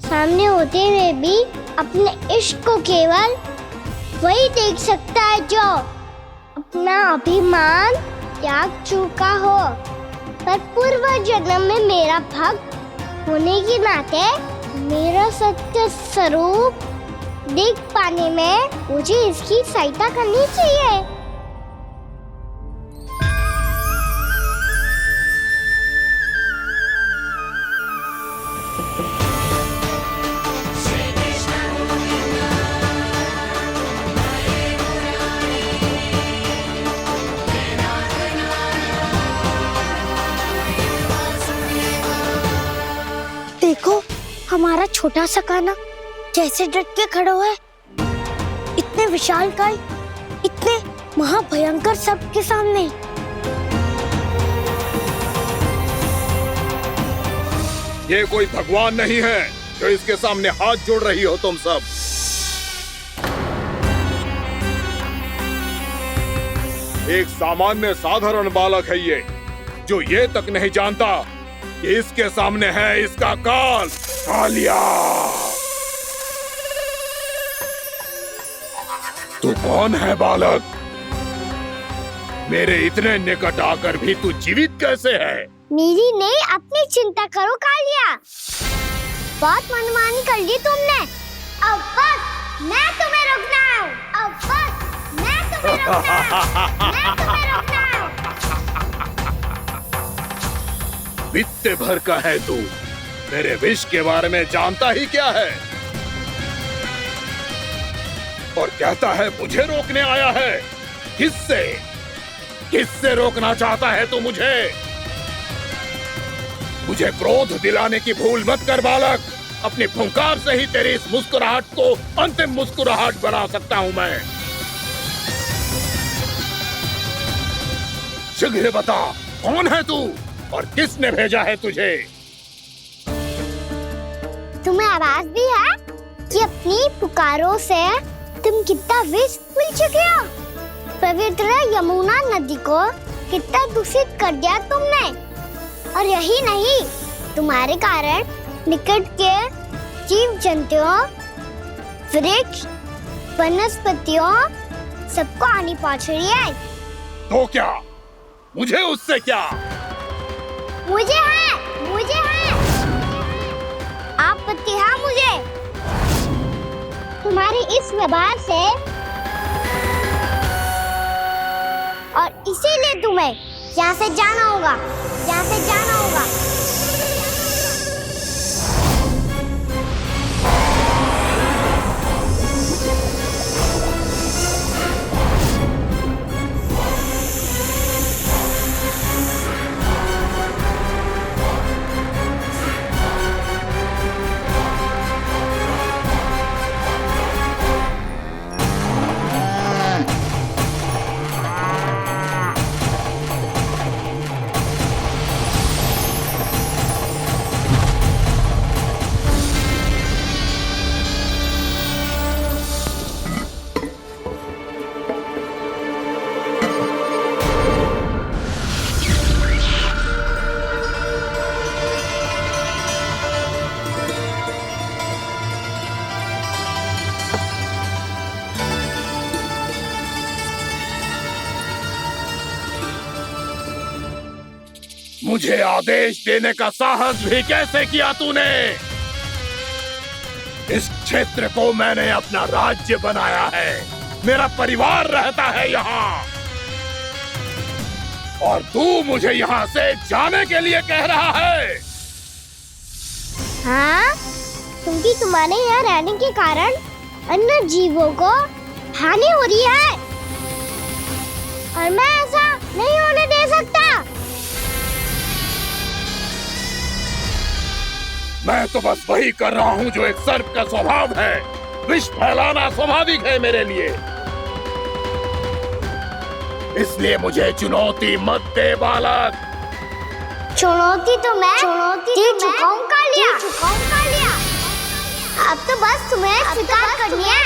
सामने होते हुए भी अपने इश्क को केवल वही देख सकता है जो अपना अभिमान त्याग चुका हो। पर पूर्व जन्म में मेरा भक्त होने के नाते मेरा सत्य स्वरूप देख पाने में मुझे इसकी सहायता करनी चाहिए। हमारा छोटा सा कान्हा कैसे डट के खड़ा हुआ है, इतने विशालकाय, इतने महाभयंकर सबके सामने। ये कोई भगवान नहीं है जो इसके सामने हाथ जोड़ रही हो तुम सब। एक सामान्य साधारण बालक है ये, जो ये तक नहीं जानता कि इसके सामने है इसका काल, कालिया। तू कौन है बालक? मेरे इतने निकट आकर भी तू जीवित कैसे है? मेरी नहीं, अपनी चिंता करो कालिया। बहुत मनमानी कर ली तुमने। अब बस मैं तुम्हें रोकना हूँ। अब बस मैं तुम्हें रोकना हूँ। मैं तुम्हें रोकना हूँ। बित्ते भर का है तू, मेरे विष के बारे में जानता ही क्या है? और कहता है मुझे रोकने आया है। किससे? किससे रोकना चाहता है तू मुझे? मुझे क्रोध दिलाने की भूल मत कर बालक। अपनी फुंकार से ही तेरी इस मुस्कुराहट को अंतिम मुस्कुराहट बना सकता हूं मैं। शीघ्र बता, कौन है तू और किसने भेजा है तुझे? तुम्हें आवाज भी है कि अपनी पुकारों से तुम कितना विष भूल चुके हो। पवित्र यमुना नदी को कितना दूषित कर दिया तुमने। और यही नहीं, तुम्हारे कारण निकट के जीव जंतुओं, वृक्ष, वनस्पतियों सबको हानि पहुंच रही है। तो क्या? मुझे उससे क्या? मुझे है आपत्ति है मुझे तुम्हारे इस व्यवहार से, और इसीलिए तुम्हें यहाँ से जाना होगा। यहाँ से जाना होगा। मुझे आदेश देने का साहस भी कैसे किया तूने? इस क्षेत्र को मैंने अपना राज्य बनाया है, मेरा परिवार रहता है यहाँ, और तू मुझे यहाँ से जाने के लिए कह रहा है? हाँ, क्योंकि तुम्हारे यहाँ रहने के कारण अन्य जीवों को हानि हो रही है, और मैं ऐसा नहीं होने दे सकता। मैं तो बस वही कर रहा हूँ जो एक सर्प का स्वभाव है। विष फैलाना स्वाभाविक है मेरे लिए, इसलिए मुझे चुनौती मत दे बालक। चुनौती तो मैं दे चुका हूँ कालिया। अब तो बस तुम्हें स्वीकार करनी है।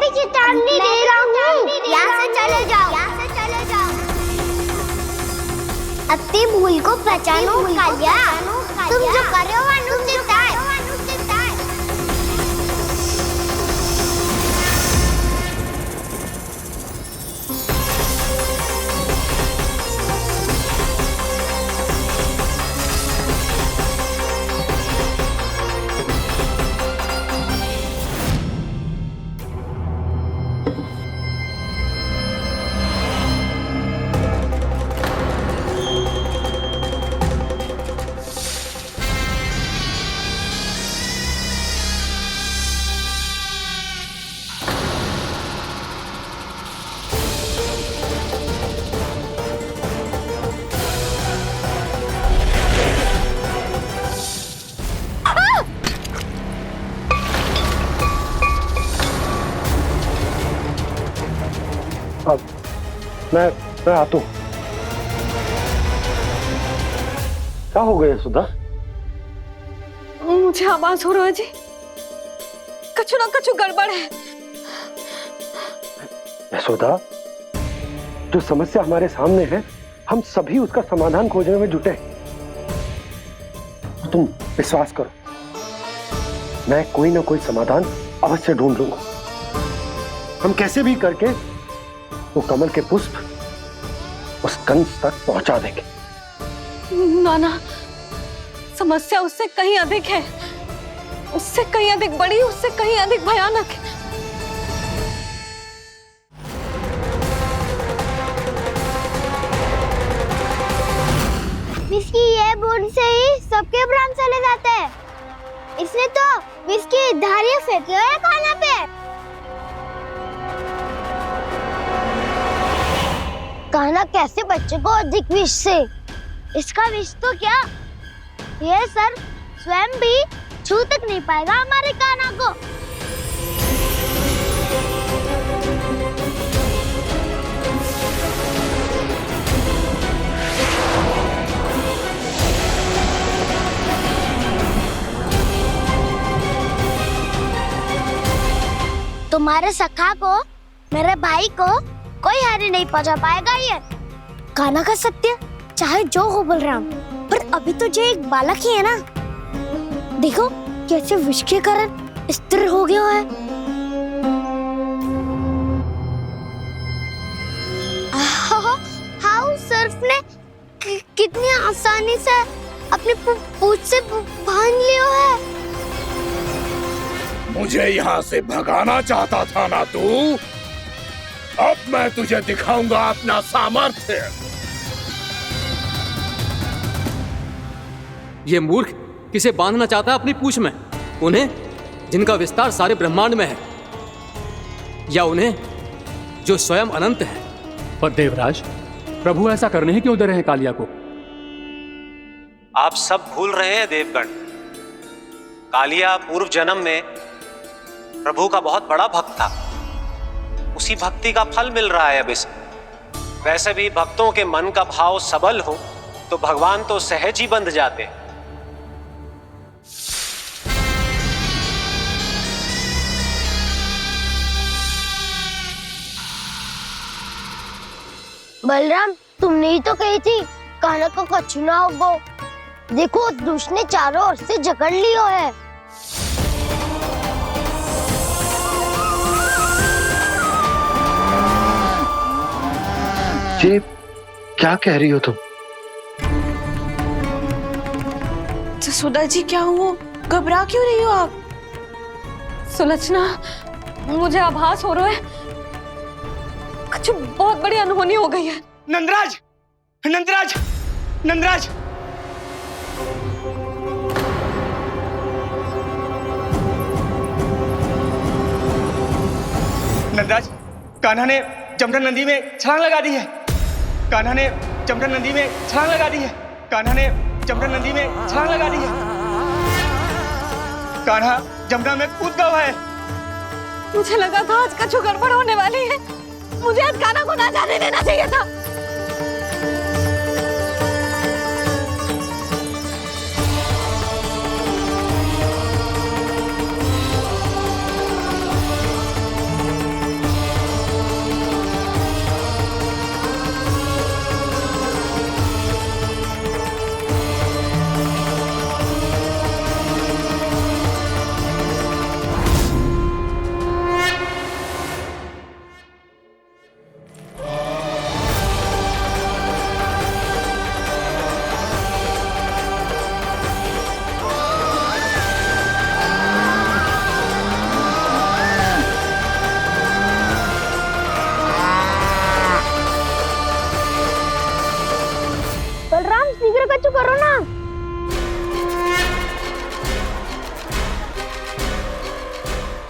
भी चेतावनी दे रहा हूँ, यहाँ से चले जाओ, यहाँ से चले जाओ। अपनी भूल को पहचानो कालिया, तुम जो कर रहे हो अनुचित है। मैं आता हूँ। क्या हो गया सुधा? मुझे आवाज हो रहा है जी, कछु ना कछु गड़बड़ है। यशोदा, जो समस्या हमारे सामने है, हम सभी उसका समाधान खोजने में जुटे। तुम विश्वास करो, मैं कोई ना कोई समाधान अवश्य ढूंढ लूंगा। हम कैसे भी करके वो कमल के पुष्प उस कंस तक पहुंचा देंगे। नाना, समस्या उससे कहीं अधिक है, उससे कहीं अधिक बड़ी, उससे कहीं अधिक भयानक है। विस्की ये बूंद से ही सबके प्राण चले जाते हैं। इसने तो विस्की धारियां फेंकी है खाना पे। कान्हा कैसे बच्चे को अधिक विष से? इसका विष तो क्या, ये सर स्वयं भी छू तक नहीं पाएगा हमारे कान्हा को। तुम्हारे सखा को, मेरे भाई को कोई हानि नहीं पहुंचा पाएगा। ये कान्हा का सत्य चाहे जो हो बलराम, पर अभी तो जो एक बालक ही है ना। देखो कैसे विष के कारण स्थिर हो गया है। हाउ सर्फ ने कितनी आसानी से अपनी पूंछ से बांध लिया है। मुझे यहाँ से भगाना चाहता था ना तू? अब मैं तुझे दिखाऊंगा अपना सामर्थ्य। ये मूर्ख किसे बांधना चाहता है अपनी पूंछ में? उन्हें जिनका विस्तार सारे ब्रह्मांड में है, या उन्हें जो स्वयं अनंत है? पर देवराज, प्रभु ऐसा करने ही क्यों दे रहे हैं कालिया को? आप सब भूल रहे हैं देवगण, कालिया पूर्व जन्म में प्रभु का बहुत बड़ा भक्त था। उसी भक्ति का फल मिल रहा है अब इसे। वैसे भी भक्तों के मन का भाव सबल हो तो भगवान तो सहज ही बंध जाते। बलराम, तुमने ही तो कही थी कान्हा को कछु ना होगो। देखो उस दुष्ट ने चारों ओर से जकड़ लियो है। ये क्या कह रही हो तुम? जसोदा जी, क्या हुआ? घबरा क्यों रही हो आप? सुलक्षणा, मुझे आभास हो रहा है कुछ बहुत बड़ी अनहोनी हो गई है। नंदराज, नंदराज, नंदराज, नंदराज, कान्हा ने जमदग्नि नदी में छलांग लगा दी है। कान्हा ने जमदग्नि नदी में छलांग लगा दी है। कान्हा ने जमदग्नि नदी में छलांग लगा दी है। कान्हा जमुना में कूद गया है। मुझे लगा था आज कछु गड़बड़ होने वाली है। मुझे आज कान्हा को ना जाने देना चाहिए था।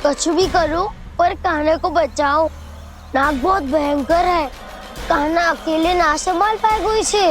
कुछ भी करो पर कान्हा को बचाओ। नाग बहुत भयंकर है, कान्हा अकेले ना संभाल पाएगा इसे।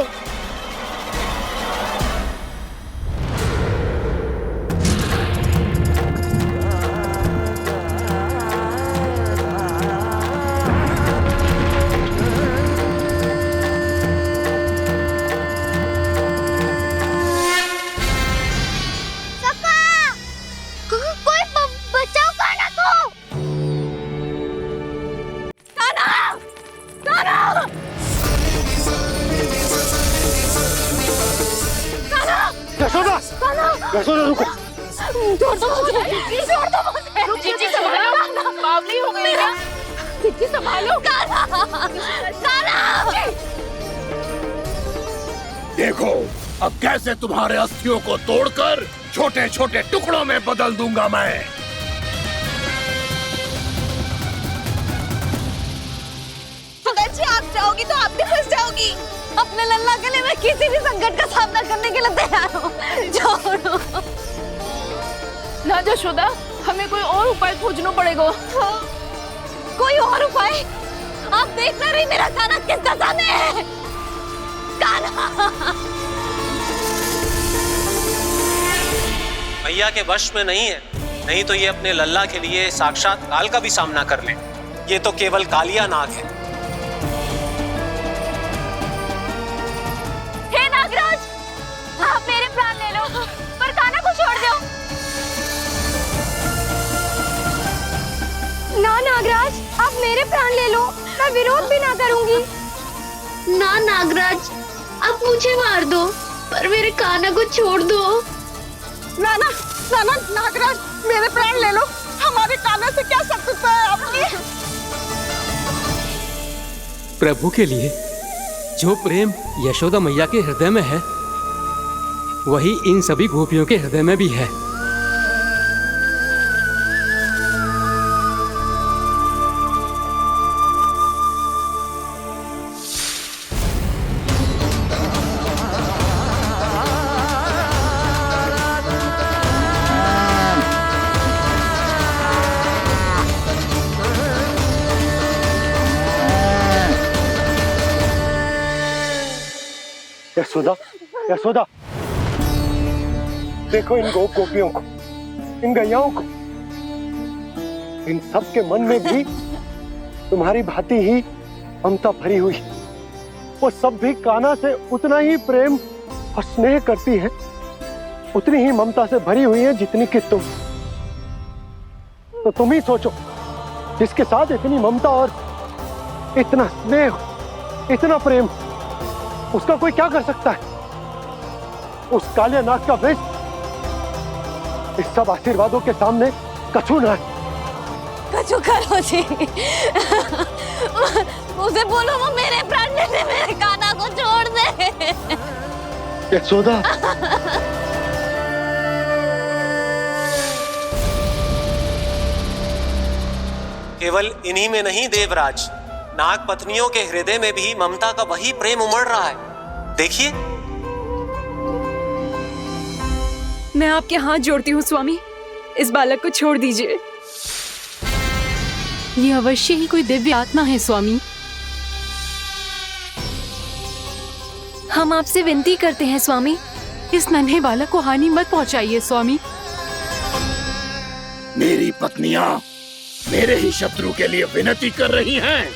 यशोदा रुको। छोड़ दो मुझे, छोड़ दो मुझे। जीजी संभालो, बावली हो गई क्या? जीजी संभालो। कान्हा, देखो अब कैसे तुम्हारे अस्थियों को तोड़कर छोटे छोटे टुकड़ों में बदल दूंगा मैं। जी आप जाओगी तो आप भी फंस जाओगी। अपने लल्ला के लिए मैं किसी भी संकट का सामना करने के लिए तैयार हूँ। छोड़ो ना यशोदा, हमें कोई और उपाय खोजना पड़ेगा। हाँ, कोई और उपाय? आप देख ना रही मेरा कान्हा किस दशा में है। कान्हा भैया के वश में नहीं है, नहीं तो ये अपने लल्ला के लिए साक्षात काल का भी सामना कर ले। ये तो केवल कालिया नाग है। हे नागराज, आप मेरे प्राण ले लो पर कान्हा को छोड़ दो। ना नागराज, आप मेरे प्राण ले लो, मैं विरोध भी ना करूंगी। ना नागराज, आप मुझे मार दो पर मेरे कान्हा को छोड़ दो। ना ना ना ना नागराज, मेरे प्राण ले लो, हमारे कान्हा से क्या शत्रुता है आपकी? प्रभु के लिए जो प्रेम यशोदा मैया के हृदय में है, वही इन सभी गोपियों के हृदय में भी है। यशोदा, यशोदा, देखो इन गोपियों को, इन गैयाओं को, इन सब के मन में भी तुम्हारी भांति ही ममता भरी हुई। वो सब भी कान्हा से उतना ही प्रेम और स्नेह करती है, उतनी ही ममता से भरी हुई है जितनी कि तुम। तो तुम ही सोचो, जिसके साथ इतनी ममता और इतना स्नेह, इतना प्रेम, उसका कोई क्या कर सकता है? उस कालिया नाग का वेश इस सब आशीर्वादों के सामने कछु ना है। कछु करो जी। उसे बोलो वो मेरे प्राण ले ले, मेरे कान्हा को छोड़ दे। यशोदा, केवल इन्हीं में नहीं देवराज, नाग पत्नियों के हृदय में भी ममता का वही प्रेम उमड़ रहा है। देखिए। मैं आपके हाथ जोड़ती हूँ स्वामी, इस बालक को छोड़ दीजिए। ये अवश्य ही कोई दिव्य आत्मा है स्वामी। हम आपसे विनती करते हैं स्वामी, इस नन्हे बालक को हानि मत पहुंचाइए स्वामी। मेरी पत्नियां मेरे ही शत्रु के लिए विनती कर रही हैं।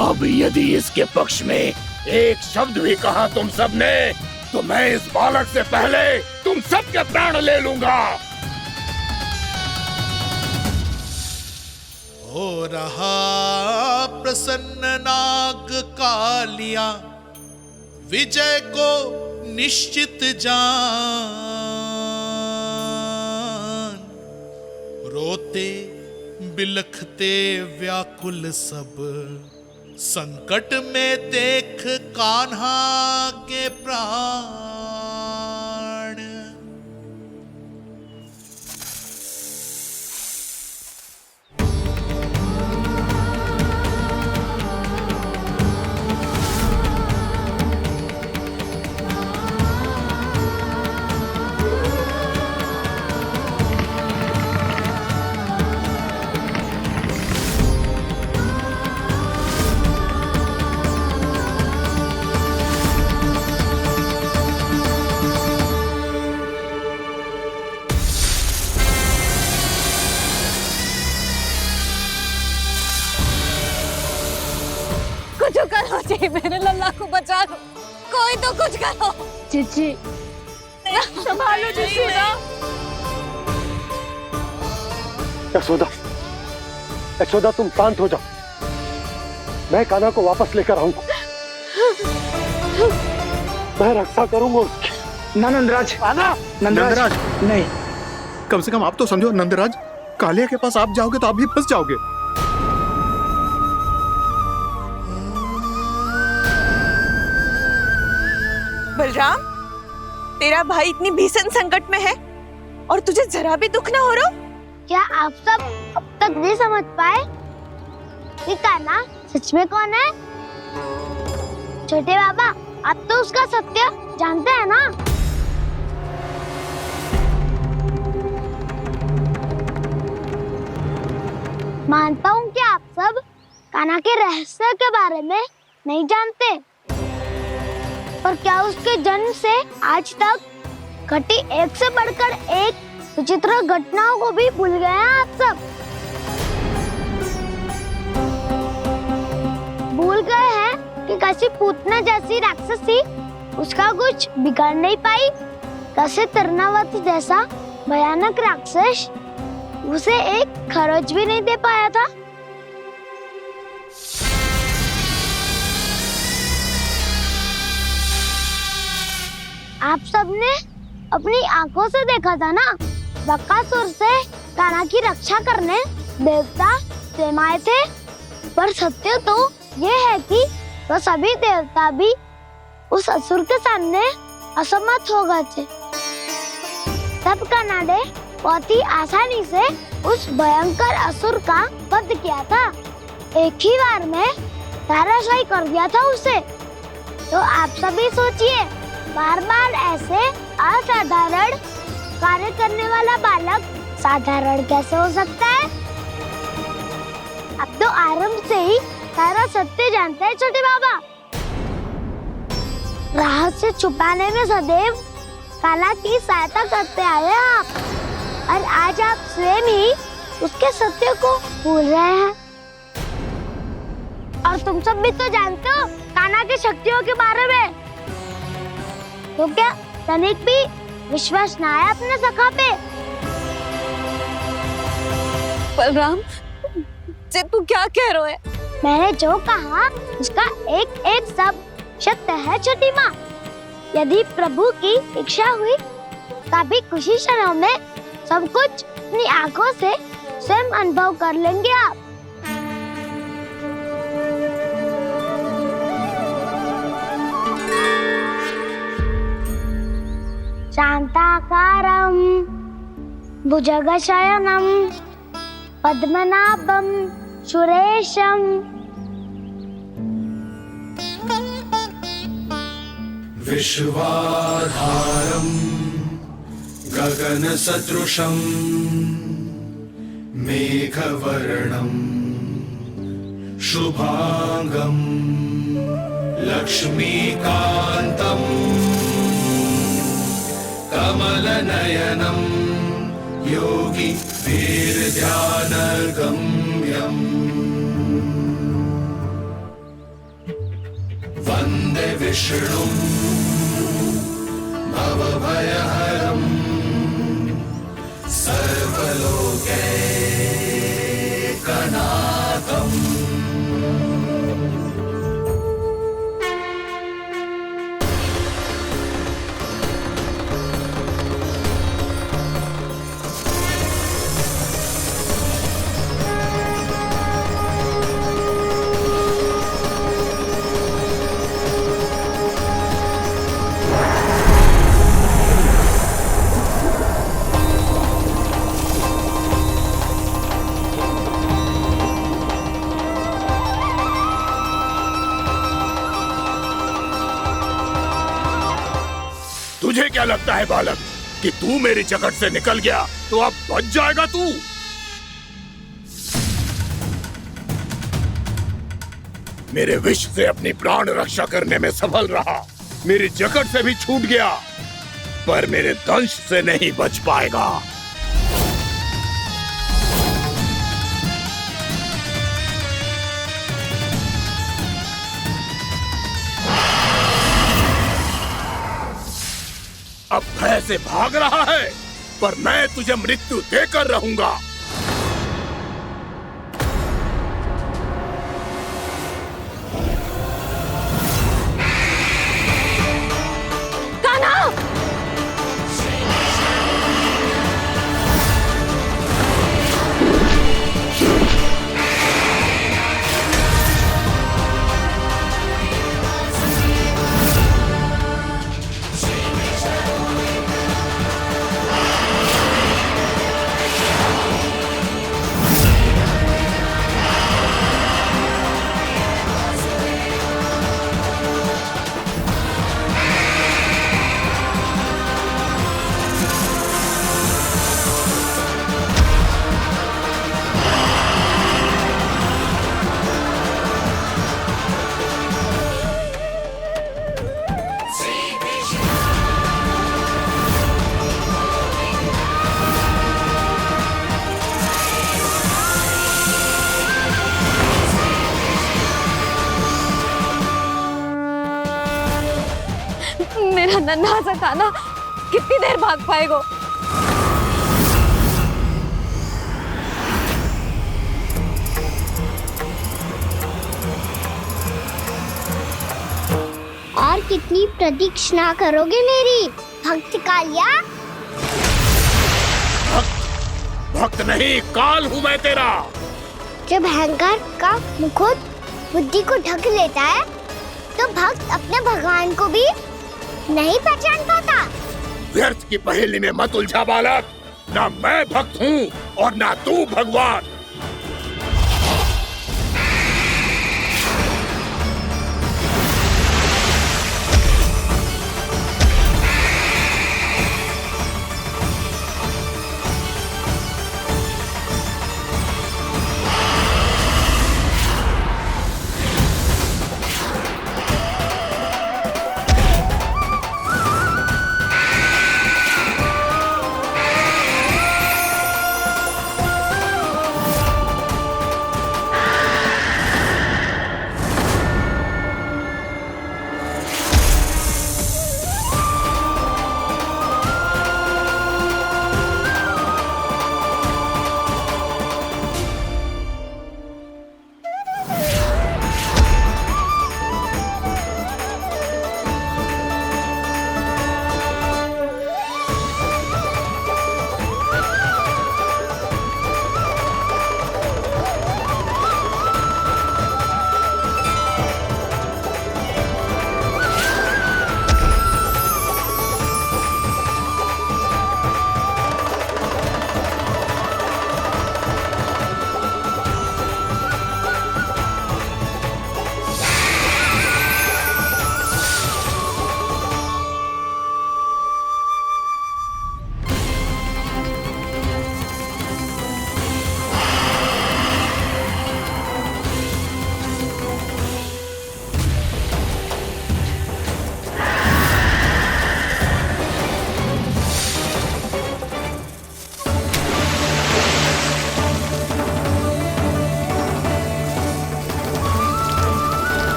अब यदि इसके पक्ष में एक शब्द भी कहा तुम सबने, तो मैं इस बालक से पहले तुम सबके प्राण ले लूंगा। हो रहा प्रसन्न नाग कालिया, विजय को निश्चित जान। रोते बिलखते व्याकुल सब, संकट में देख कान्हा के प्राण। बचाओ जी, मेरे लल्ला को बचा लो, कोई तो कुछ करो। जीजी संभालो जसोदा। यशोदा, यशोदा तुम शांत हो जाओ, मैं कान्हा को वापस लेकर आऊंगा, मैं रक्षा करूंगा उसकी। ना नंदराज, नंदराज नहीं, कम से कम आप तो समझो नंदराज, कालिया के पास आप जाओगे तो आप भी फंस जाओगे। बलराम, तेरा भाई इतनी भीषण संकट में है और तुझे जरा भी दुख ना हो रहा? क्या आप सब अब तक नहीं समझ पाए कि कान्हा सच में कौन है? छोटे बाबा, आप तो उसका सत्य जानते हैं ना? मानता हूँ कि आप सब कान्हा के रहस्य के बारे में नहीं जानते, पर क्या उसके जन्म से आज तक घटी एक से बढ़कर एक विचित्र घटनाओं को भी भूल गए हैं आप सब? भूल गए हैं कि कैसी पूतना जैसी राक्षसी उसका कुछ बिगाड़ नहीं पाई, कैसे तरनावती जैसा भयानक राक्षस उसे एक खरोच भी नहीं दे पाया था। आप सबने अपनी आंखों से देखा था ना, बकासुर से कान्हा की रक्षा करने देवता स्वयं आए थे, पर सत्य तो ये है कि वो सभी देवता भी उस असुर के सामने असमर्थ हो गए थे। तब कान्हा ने बहुत ही आसानी से उस भयंकर असुर का वध किया था, एक ही बार में धराशायी कर दिया था उसे। तो आप सभी सोचिए, बार बार ऐसे असाधारण कार्य करने वाला बालक साधारण कैसे हो सकता है? अब तो आरंभ से ही सारा सत्य जानते हैं छोटे बाबा। रहस्य छुपाने में सदैव कान्हा की सहायता करते आए हैं आप, और आज आप स्वयं ही उसके सत्य को भूल रहे हैं। और तुम सब भी तो जानते हो कान्हा की शक्तियों के बारे में, तो क्या तनिक भी विश्वास ना है अपने सखा पे? बलराम, जे तू क्या कह रहा है? मैंने जो कहा उसका एक एक शब्द सत्य है छोटी माँ। यदि प्रभु की इच्छा हुई तभी कुछ ही क्षणों में सब कुछ अपनी आंखों से स्वयं अनुभव कर लेंगे आप। शांताकारं भुजगशयनं पद्मनाभं सुरेशं विश्वाधारं गगनसदृशं मेघवर्णं शुभांगं लक्ष्मीकान्तं कमलनयनं योगी वीरध्यानगम्यं वन्दे विष्णुं भवभयहरं सर्वलोकैकनाथम्। तुझे क्या लगता है बालक कि तू मेरी जकड़ से निकल गया तो अब बच जाएगा तू? मेरे विष से अपनी प्राण रक्षा करने में सफल रहा, मेरी जकड़ से भी छूट गया, पर मेरे दंश से नहीं बच पाएगा। अब भय से भाग रहा है, पर मैं तुझे मृत्यु देकर रहूंगा। कान्हा! मेरा नन्हा सा कान्हा कितनी देर भाग पाएगा? और कितनी प्रतीक्षा करोगे मेरी भक्त कालिया? भक्त नहीं, काल हूँ मैं तेरा। जब अहंकार का मुकुट बुद्धि को ढक लेता है तो भक्त अपने भगवान को भी नहीं पहचान पाता। व्यर्थ की पहेली में मत उलझा बालक। ना मैं भक्त हूँ और ना तू भगवान।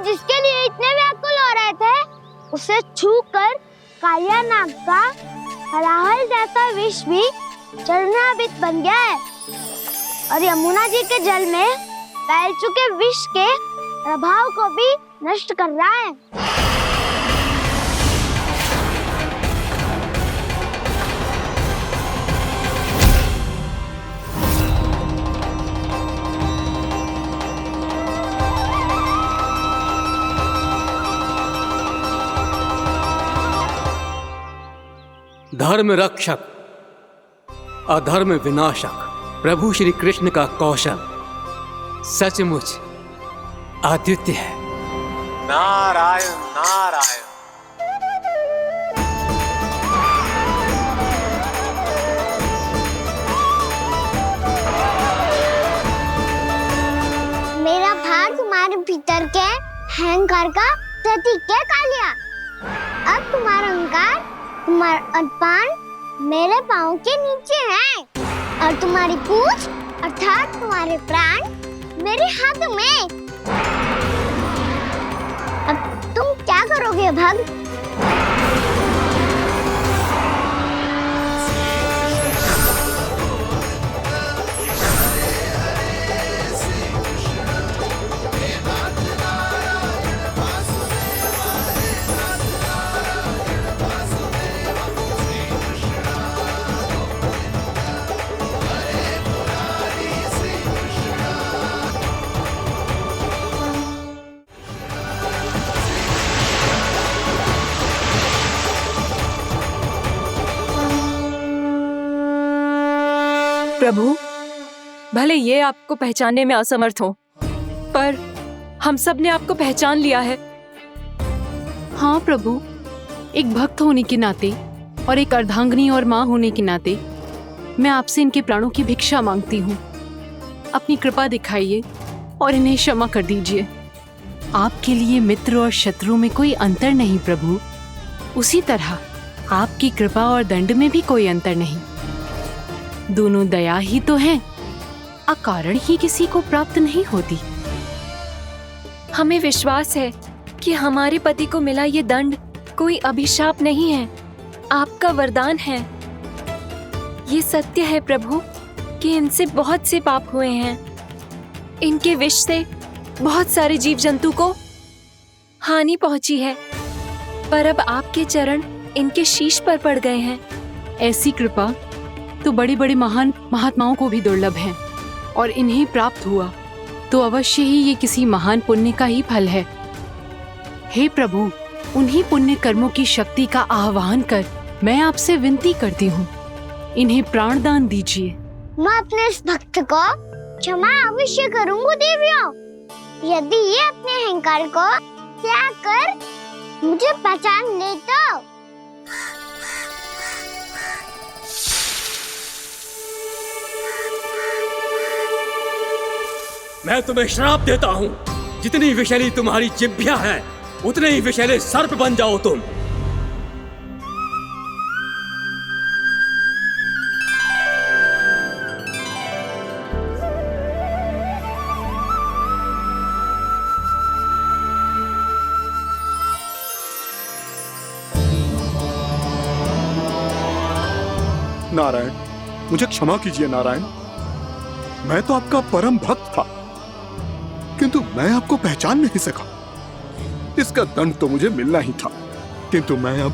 जिसके लिए इतने व्याकुल हो रहे थे, उसे छूकर कालिया नाग का हलाहल जैसा विष भी चरणामृत बन गया है और यमुना जी के जल में फैल चुके विष के प्रभाव को भी नष्ट कर रहा है। धर्म रक्षक अधर्म विनाशक प्रभु श्री कृष्ण का कौशल सचमुच अद्वितीय है। नारायण नारायण। मेरा भार तुम्हारे भीतर के अहंकार का प्रतीक है कालिया। अब तुम्हारा अहंकार, तुम्हारा अनपान मेरे पाँव के नीचे है और तुम्हारी पूंछ अर्थात तुम्हारे प्राण मेरे हाथों में। करोगे भक्त? प्रभु, भले ये आपको पहचानने में असमर्थ हो, पर हम सब ने आपको पहचान लिया है। हाँ प्रभु, एक भक्त होने के नाते और एक अर्धांगिनी और माँ होने के नाते मैं आपसे इनके प्राणों की भिक्षा मांगती हूँ। अपनी कृपा दिखाइए और इन्हें क्षमा कर दीजिए। आपके लिए मित्र और शत्रु में कोई अंतर नहीं प्रभु। उसी तरह आपकी कृपा और दंड में भी कोई अंतर नहीं। दोनों दया ही तो हैं, अकारण ही किसी को प्राप्त नहीं होती। हमें विश्वास है कि हमारे पति को मिला ये दंड कोई अभिशाप नहीं है, आपका वरदान है। ये सत्य है प्रभु कि इनसे बहुत से पाप हुए हैं। इनके विष से बहुत सारे जीव जंतु को हानि पहुंची है, पर अब आपके चरण इनके शीश पर पड़ गए हैं। ऐसी कृपा तो बड़े बड़े महान महात्माओं को भी दुर्लभ है, और इन्हें प्राप्त हुआ तो अवश्य ही ये किसी महान पुण्य का ही फल है। हे प्रभु, उन्हीं पुण्य कर्मों की शक्ति का आह्वान कर मैं आपसे विनती करती हूँ, इन्हें प्राणदान दीजिए। मैं अपने इस भक्त को क्षमा अवश्य करूंगी देवियों, यदि ये अपने अहंकार को त्याग कर मुझे पहचान ले तो। मैं तुम्हें श्राप देता हूँ, जितनी विषैली तुम्हारी जिह्वा है उतने ही विषैले सर्प बन जाओ तुम। नारायण, मुझे क्षमा कीजिए नारायण। मैं तो आपका परम भक्त था, किंतु मैं आपको पहचान नहीं सका। इसका दंड तो मुझे मिलना ही था, किंतु मैं अब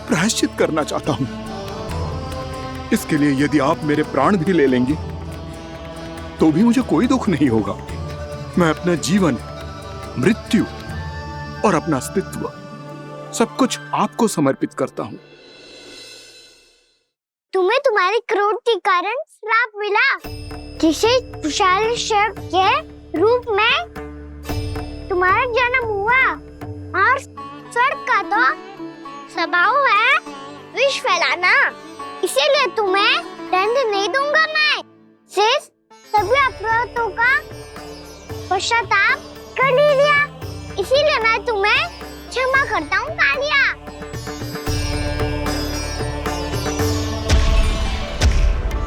प्रायश्चित करना चाहता हूं। इसके लिए यदि आप मेरे प्राण भी ले लेंगे तो भी मुझे कोई दुख नहीं होगा। मैं अपना जीवन, मृत्यु और अपना अस्तित्व सब कुछ आपको समर्पित करता हूं। तुम्हें तुम्हारे क्रोध के कारण श्राप मिला, जिसे विशाल सर्प के रूप में तुम्हारा जन्म हुआ, और सर्प का तो स्वभाव है विष फैलाना। इसीलिए तुम्हें दंड नहीं दूंगा मैं। शेष सभी अपराधों का पश्चाताप कर लिया, इसीलिए मैं तुम्हें क्षमा करता हूँ कालिया।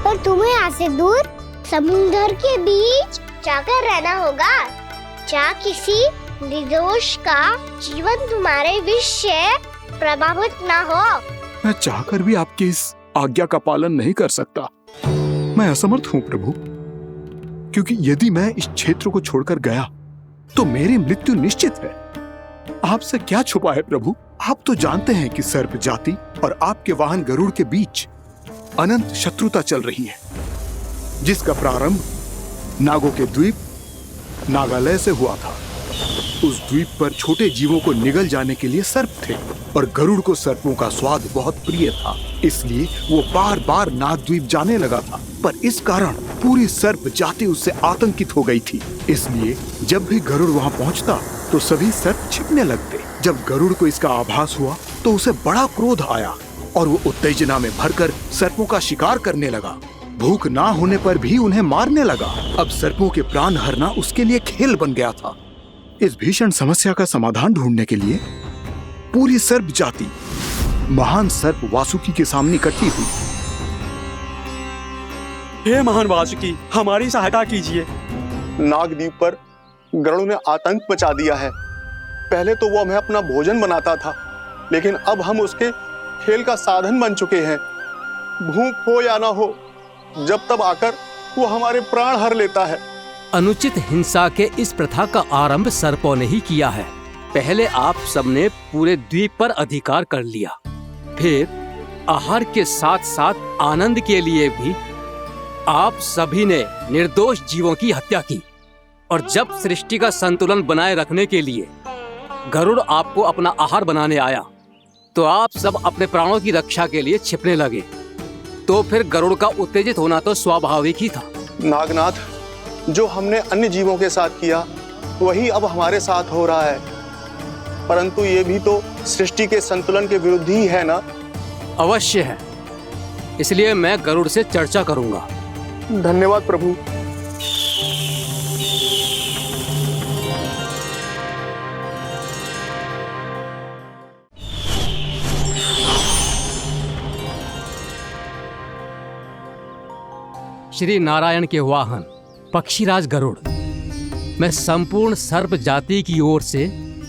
पर तुम्हें यहाँ से दूर समुद्र के बीच जाकर रहना होगा, जहाँ किसी निर्दोष का जीवन तुम्हारे विष से प्रभावित ना हो। मैं चाहकर भी आपकी इस आज्ञा का पालन नहीं कर सकता। मैं असमर्थ हूँ प्रभु, क्योंकि यदि मैं इस क्षेत्र को छोड़कर गया तो मेरी मृत्यु निश्चित है। आपसे क्या छुपा है प्रभु? आप तो जानते हैं कि सर्प जाति और आपके वाहन गरुड़ के बीच अनंत शत्रुता चल रही है, जिसका प्रारंभ नागों के द्वीप नागालय से हुआ था। उस द्वीप पर छोटे जीवों को निगल जाने के लिए सर्प थे, और गरुड़ को सर्पों का स्वाद बहुत प्रिय था, इसलिए वो बार बार नागद्वीप जाने लगा था। पर इस कारण पूरी सर्प जाति उससे आतंकित हो गई थी। इसलिए जब भी गरुड़ वहां पहुंचता तो सभी सर्प छिपने लगते। जब गरुड़ को इसका आभास हुआ तो उसे बड़ा क्रोध आया, और वो उत्तेजना में भरकर सर्पों का शिकार करने लगा। भूख ना होने पर भी उन्हें मारने लगा। अब सर्पों के प्राण हरना उसके लिए खेल बन गया था। इस भीषण समस्या का समाधान ढूंढने के लिए पूरी सर्प जाति महान सर्प वासुकी के सामने इकट्ठी हुई। हे महान वासुकी, हमारी सहायता कीजिए। नागद्वीप पर गरुड़ ने आतंक मचा दिया है। पहले तो वो हमें अपना भोजन बनाता था, लेकिन अब हम उसके खेल का साधन बन चुके हैं। भूख हो या ना हो, जब तब आकर वो हमारे प्राण हर लेता है। अनुचित हिंसा के इस प्रथा का आरंभ सर्पों ने ही किया है। पहले आप सबने पूरे द्वीप पर अधिकार कर लिया, फिर आहार के साथ साथ आनंद के लिए भी आप सभी ने निर्दोष जीवों की हत्या की। और जब सृष्टि का संतुलन बनाए रखने के लिए गरुड़ आपको अपना आहार बनाने आया, तो आप सब अपने प्राणों की रक्षा के लिए छिपने लगे। तो फिर गरुड़ का उत्तेजित होना तो स्वाभाविक ही था। नागनाथ, जो हमने अन्य जीवों के साथ किया वही अब हमारे साथ हो रहा है, परंतु ये भी तो सृष्टि के संतुलन के विरुद्ध ही है ना? अवश्य है, इसलिए मैं गरुड़ से चर्चा करूंगा। धन्यवाद प्रभु। श्री नारायण के वाहन पक्षीराज गरुड़, मैं संपूर्ण सर्प जाति की ओर से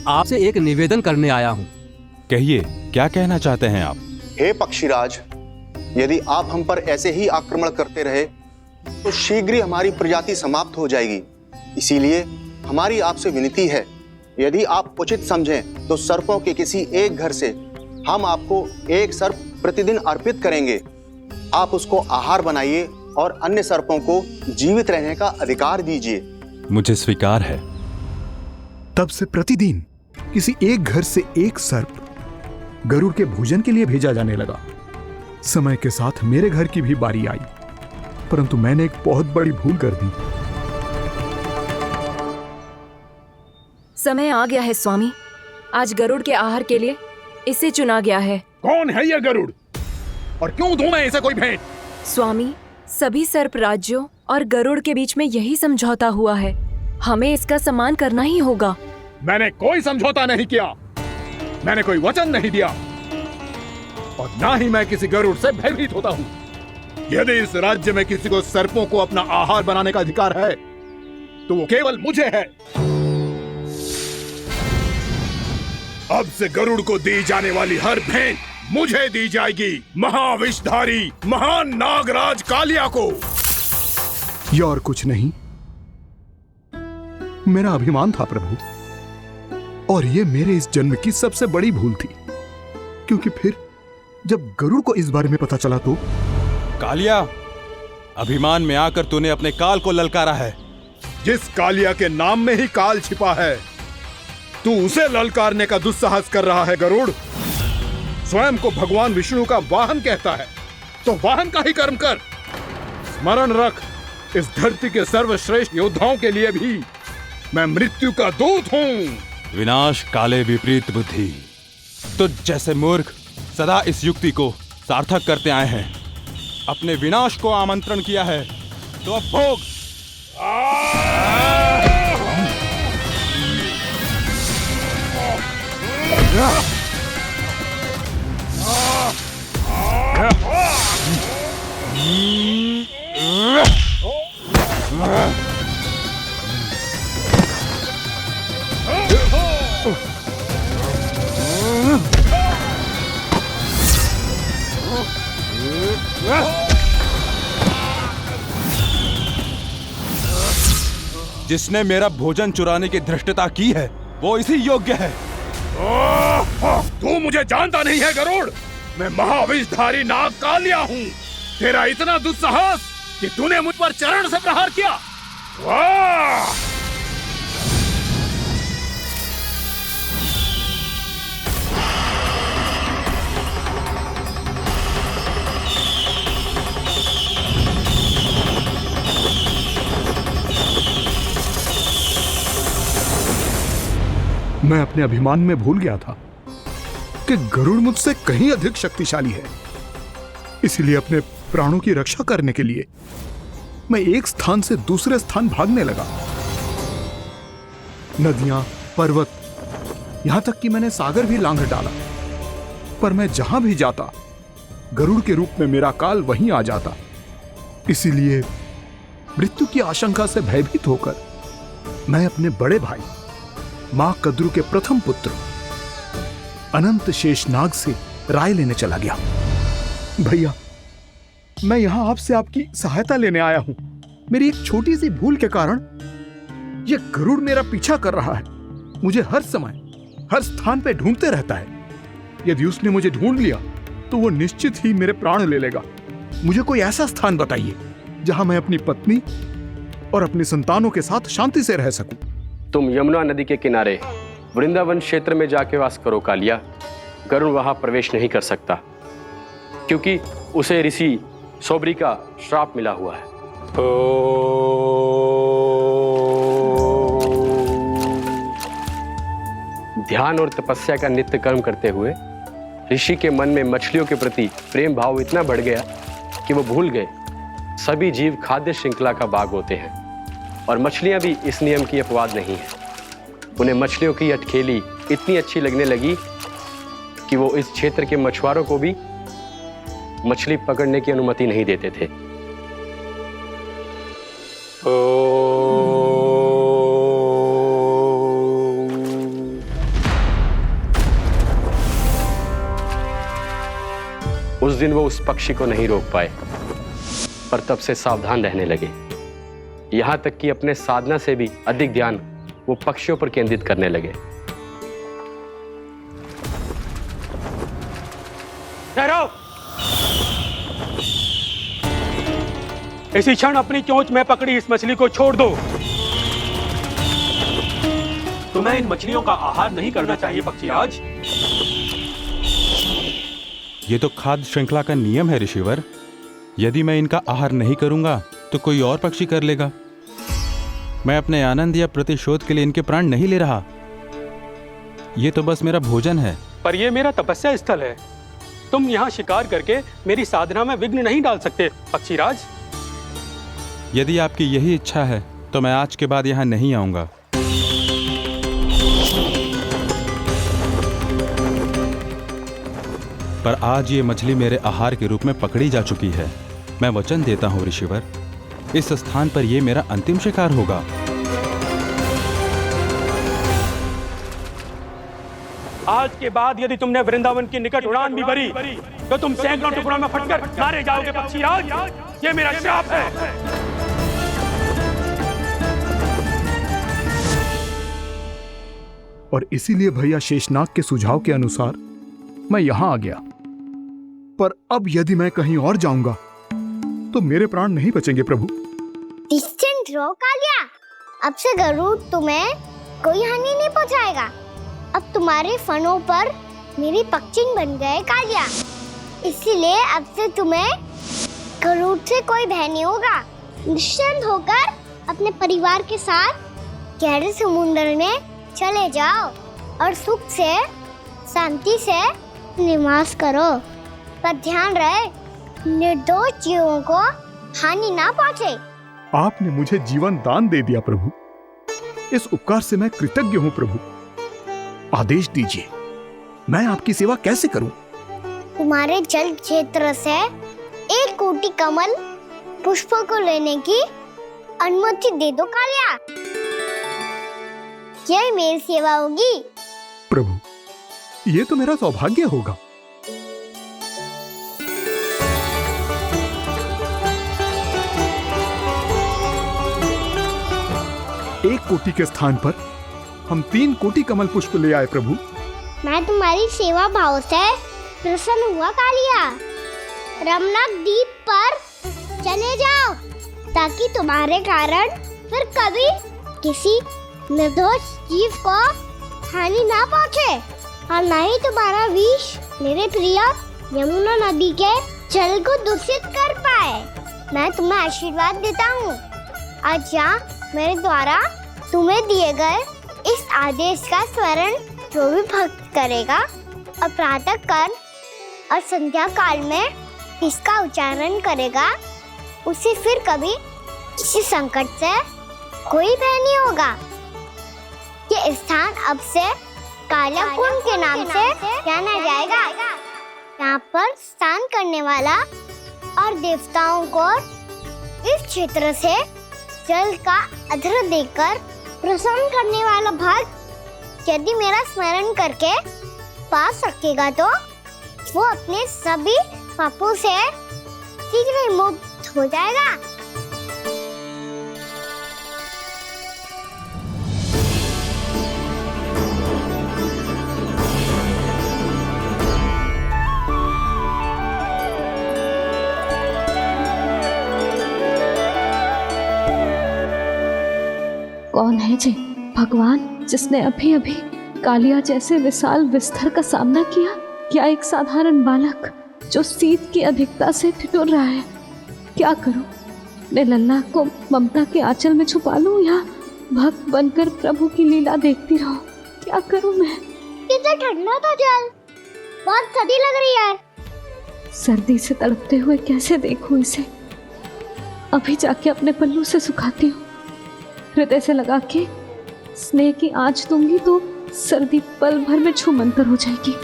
आपसे एक निवेदन करने आया हूँ। कहिए, क्या कहना चाहते हैं आप? हे पक्षीराज, यदि आप हम पर ऐसे ही आक्रमण करते रहे तो शीघ्र ही हमारी प्रजाति समाप्त हो जाएगी। इसीलिए हमारी आपसे विनती है, यदि आप उचित समझें तो सर्पों के किसी एक घर से हम आपको एक सर्प प्रतिदिन अर्पित करेंगे। आप उसको आहार बनाइए और अन्य सर्पों को जीवित रहने का अधिकार दीजिए। मुझे स्वीकार है। तब से प्रतिदिन किसी एक घर से एक सर्प गरुड़ के भोजन के लिए भेजा जाने लगा। समय के साथ मेरे घर की भी बारी आई, परंतु मैंने एक बहुत बड़ी भूल कर दी। समय आ गया है स्वामी, आज गरुड़ के आहार के लिए इसे चुना गया है। कौन है यह गरुड़ और क्यों दूं मैं इसे कोई भेंट? स्वामी, सभी सर्प राज्यों और गरुड़ के बीच में यही समझौता हुआ है, हमें इसका सम्मान करना ही होगा। मैंने कोई समझौता नहीं किया, मैंने कोई वचन नहीं दिया और ना ही मैं किसी गरुड़ से भयभीत होता हूँ। यदि इस राज्य में किसी को सर्पों को अपना आहार बनाने का अधिकार है तो वो केवल मुझे है। अब से गरुड़ को दी जाने वाली हर भेंट मुझे दी जाएगी, महाविषधारी महान नागराज कालिया को। ये और कुछ नहीं, मेरा अभिमान था प्रभु, और ये मेरे इस जन्म की सबसे बड़ी भूल थी, क्योंकि फिर जब गरुड़ को इस बारे में पता चला तो। कालिया, अभिमान में आकर तूने अपने काल को ललकारा है। जिस कालिया के नाम में ही काल छिपा है, तू उसे ललकारने का दुस्साहस कर रहा है गरुड़। स्वयं को भगवान विष्णु का वाहन कहता है तो वाहन का ही कर्म कर। स्मरण रख, इस धरती के सर्वश्रेष्ठ योद्धाओं के लिए भी मैं मृत्यु का दूत हूँ। विनाश काले विपरीत बुद्धि। तो जैसे मूर्ख सदा इस युक्ति को सार्थक करते आए हैं, अपने विनाश को आमंत्रण किया है, तो अब भोग। जिसने मेरा भोजन चुराने की धृष्टता की है वो इसी योग्य है। तू मुझे जानता नहीं है गरुड़, मैं महाविषधारी नाग कालिया हूँ। तेरा इतना दुस्साहस कि तूने मुझ पर चरण से प्रहार किया। वाह! मैं अपने अभिमान में भूल गया था कि गरुड़ मुझसे कहीं अधिक शक्तिशाली है। इसलिए अपने प्राणों की रक्षा करने के लिए मैं एक स्थान से दूसरे स्थान भागने लगा। नदियां, पर्वत, यहां तक कि मैंने सागर भी लांघ डाला, पर मैं जहां भी जाता गरुड़ के रूप में मेरा काल वहीं आ जाता। इसीलिए मृत्यु की आशंका से भयभीत होकर मैं अपने बड़े भाई मां कद्रू के प्रथम पुत्र अनंत शेषनाग से राय लेने चला गया। भैया, मैं यहां आपसे आपकी सहायता लेने आया हूं। मेरी एक छोटी सी भूल के कारण यह गरुड़ मेरा पीछा कर रहा है। मुझे हर समय हर स्थान पे ढूंढते रहता है। यदि उसने मुझे ढूंढ लिया तो वो निश्चित ही मेरे प्राण ले लेगा। मुझे कोई ऐसा स्थान बताइए जहां मैं अपनी पत्नी और अपनी संतानों के साथ शांति से रह सकूं। तुम यमुना नदी के किनारे वृंदावन क्षेत्र में जाके वास करो कालिया। गरुड़ वहां प्रवेश नहीं कर सकता क्योंकि उसे ऋषि सोबरी का श्राप मिला हुआ है। ध्यान और तपस्या का नित्य कर्म करते हुए ऋषि के मन में मछलियों के प्रति प्रेम भाव इतना बढ़ गया कि वो भूल गए सभी जीव खाद्य श्रृंखला का भाग होते हैं और मछलियां भी इस नियम की अपवाद नहीं है। उन्हें मछलियों की अटखेली इतनी अच्छी लगने लगी कि वो इस क्षेत्र के मछुआरों को भी मछली पकड़ने की अनुमति नहीं देते थे। उस दिन वो उस पक्षी को नहीं रोक पाए, पर तब से सावधान रहने लगे। यहां तक कि अपने साधना से भी अधिक ध्यान वो पक्षियों पर केंद्रित करने लगे। ठहरो! इसी क्षण अपनी चोंच में पकड़ी इस मछली को छोड़ दो। तुम्हें इन मछलियों का आहार नहीं करना चाहिए पक्षीराज। ये तो खाद्य श्रृंखला का नियम है ऋषिवर। यदि मैं इनका आहार नहीं करूंगा तो कोई और पक्षी कर लेगा। मैं अपने आनंद या प्रतिशोध के लिए इनके प्राण नहीं ले रहा। ये तो बस मेरा भोजन है। पर यह मेरा तपस्या स्थल है। तुम यहाँ शिकार करके मेरी साधना में विघ्न नहीं डाल सकते पक्षीराज। यदि आपकी यही इच्छा है तो मैं आज के बाद यहाँ नहीं आऊंगा। पर आज ये मछली मेरे आहार के रूप में पकड़ी जा चुकी है। मैं वचन देता हूँ ऋषिवर, इस स्थान पर ये मेरा अंतिम शिकार होगा। आज के बाद यदि तुमने वृंदावन की निकट उड़ान भी भरी तो तुम सैकड़ों टुकड़ों में फटकर मारे जाओगे पक्षीराज। ये मेरा श्राप है। और इसीलिए भैया शेषनाग के सुझाव के अनुसार मैं यहां आ गया। पर अब यदि मैं कहीं और जाऊंगा तो मेरे प्राण नहीं बचेंगे प्रभु। डिस्टेंट रहो कालिया। अब से गरुड़ तुम्हें कोई हानि नहीं पहुंचाएगा। अब तुम्हारे फनों पर मेरी पक्षिंग बन गए कालिया। इसीलिए अब से तुम्हें गरुड़ से कोई भय नहीं होगा। निश्चिंत होकर अपने परिवार के साथ गहरे समुद्र में चले जाओ और सुख से शांति से निवास करो। पर ध्यान रहे निर्दोष जीवों को हानि ना पहुंचे। आपने मुझे जीवन दान दे दिया प्रभु। इस उपकार से मैं कृतज्ञ हूँ प्रभु। आदेश दीजिए, मैं आपकी सेवा कैसे करूं? तुम्हारे जल क्षेत्र से 1 कोटि कमल पुष्पों को लेने की अनुमति दे दो कालिया। यह मेरी सेवा होगी। प्रभु, ये तो मेरा सौभाग्य होगा। एक कोटि के स्थान पर हम 3 कोटि कमल पुष्प ले आए प्रभु। मैं तुम्हारी सेवा भाव से प्रसन्न हुआ कालिया। रमणक द्वीप पर चले जाओ ताकि तुम्हारे कारण फिर कभी किसी निर्दोष जीव को हानि ना पहुंचे और न ही तुम्हारा विष मेरे प्रिय यमुना नदी के जल को दूषित कर पाए। मैं तुम्हें आशीर्वाद देता हूँ। आज यहाँ मेरे द्वारा तुम्हें दिए गए इस आदेश का स्मरण जो भी भक्त करेगा और प्रातः काल और संध्या काल में इसका उच्चारण करेगा, उसे फिर कभी किसी संकट से कोई भय नहीं होगा। ये स्थान अब से काला कुंड के नाम से जाना जाएगा। यहाँ पर स्नान करने वाला और देवताओं को इस क्षेत्र से जल का अर्घ्य देकर प्रसन्न करने वाला भक्त यदि मेरा स्मरण करके पास रखेगा तो वो अपने सभी पापों से शीघ्र ही मुक्त हो जाएगा। कौन है जी भगवान जिसने अभी अभी कालिया जैसे विशाल विस्तर का सामना किया? क्या एक साधारण बालक जो शीत की अधिकता से ठिठुर रहा है? क्या करूं? मैं लल्ला को ममता के आंचल में छुपा लूं या भक्त बनकर प्रभु की लीला देखती रहूं? क्या करूं मैं? कितना ठंडा था जल, बहुत सर्दी लग रही है। सर्दी से तड़पते हुए कैसे देखूं इसे? अभी जाके अपने पल्लू से सुखाती हूँ। हृदय से लगा के स्नेह की आंच दूंगी तो सर्दी पल भर में छूमंतर हो जाएगी।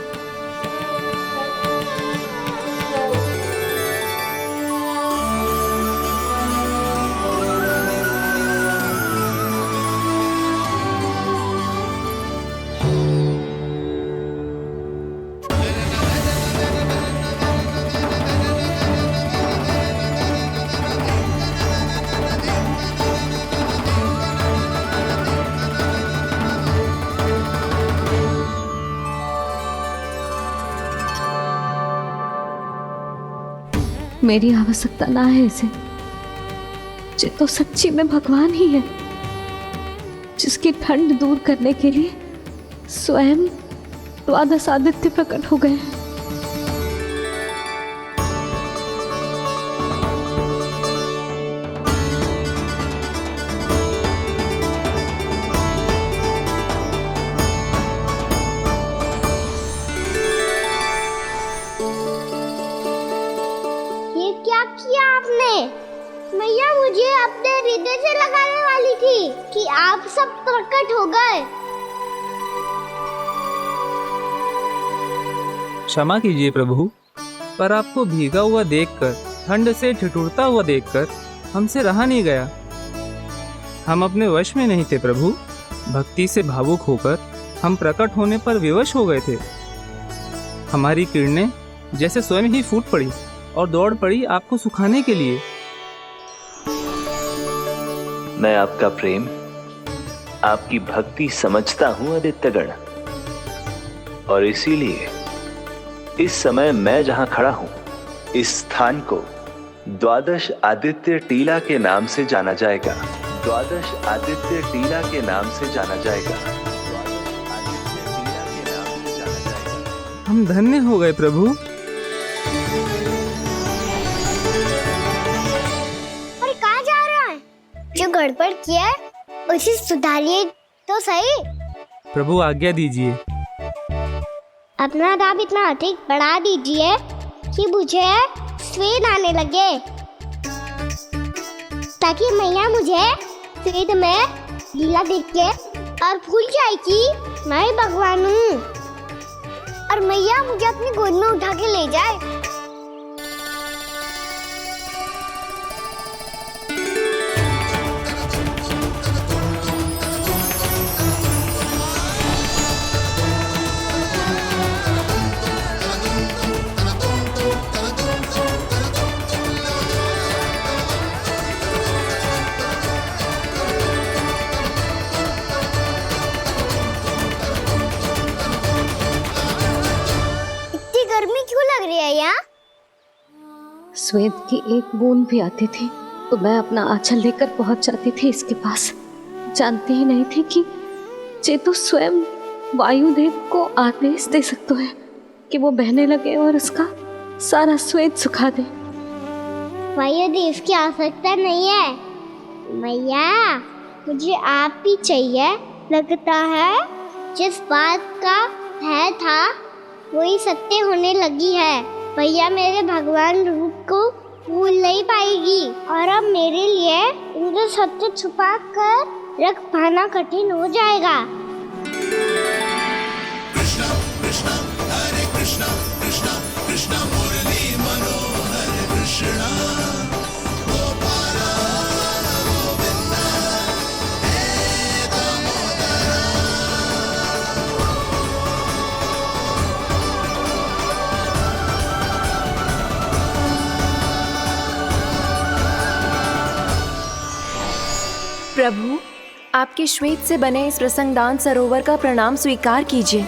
मेरी आवश्यकता ना है इसे। ये तो सच्ची में भगवान ही है जिसकी ठंड दूर करने के लिए स्वयं द्वादश आदित्य प्रकट हो गए। किया आपने? मैया मुझे अपने हृदय से लगाने वाली थी कि आप सब प्रकट हो गए। क्षमा कीजिए प्रभु, पर आपको भीगा हुआ देखकर, ठंड से ठिठुरता हुआ देखकर हमसे रहा नहीं गया। हम अपने वश में नहीं थे प्रभु। भक्ति से भावुक होकर हम प्रकट होने पर विवश हो गए थे। हमारी किरणें जैसे स्वयं ही फूट पड़ी और दौड़ पड़ी आपको सुखाने के लिए। मैं आपका प्रेम, आपकी भक्ति समझता हूं आदित्यगण, और इसीलिए इस समय मैं जहां खड़ा हूं, इस स्थान को द्वादश आदित्य टीला के नाम से जाना जाएगा। द्वादश आदित्य टीला के नाम से जाना जाएगा। हम धन्य हो गए प्रभु। अरे कहाँ जा रहा है? जो गड़बड़ किया है उसे सुधारिए तो सही। प्रभु आज्ञा दीजिए। अपना दाम इतना अधिक बढ़ा दीजिए कि मुझे स्वेद आने लगे, ताकि मैया मुझे स्वेद में लीला देख के और भूल जाए कि मैं भगवान हूँ, और मैया मुझे अपनी गोद में उठा के ले जाए। गर्मी क्यों लग रही है यहाँ? स्वेद की एक बूंद भी आती थी तो मैं अपना आंचल लेकर पहुंच जाती थी इसके पास। जानती ही नहीं थी कि ये तो स्वयं वायुदेव को आदेश दे सकते हैं कि वो बहने लगे और उसका सारा स्वेद सुखा दे। वायुदेव की आवश्यकता नहीं है मैया, मुझे आप ही चाहिए। लगता है जिस बात का भय था वही सत्य होने लगी है। भैया मेरे भगवान रूप को भूल नहीं पाएगी, और अब मेरे लिए उनके सत्य छुपा कर रख पाना कठिन हो जाएगा। कृष्णा कृष्णा हरे कृष्णा कृष्णा कृष्णा मुरली मनोहर कृष्णा गोपाला गोविंदा हे दामोदरा। प्रभु, आपके श्वेत से बने इस प्रसंगदान सरोवर का प्रणाम स्वीकार कीजिए।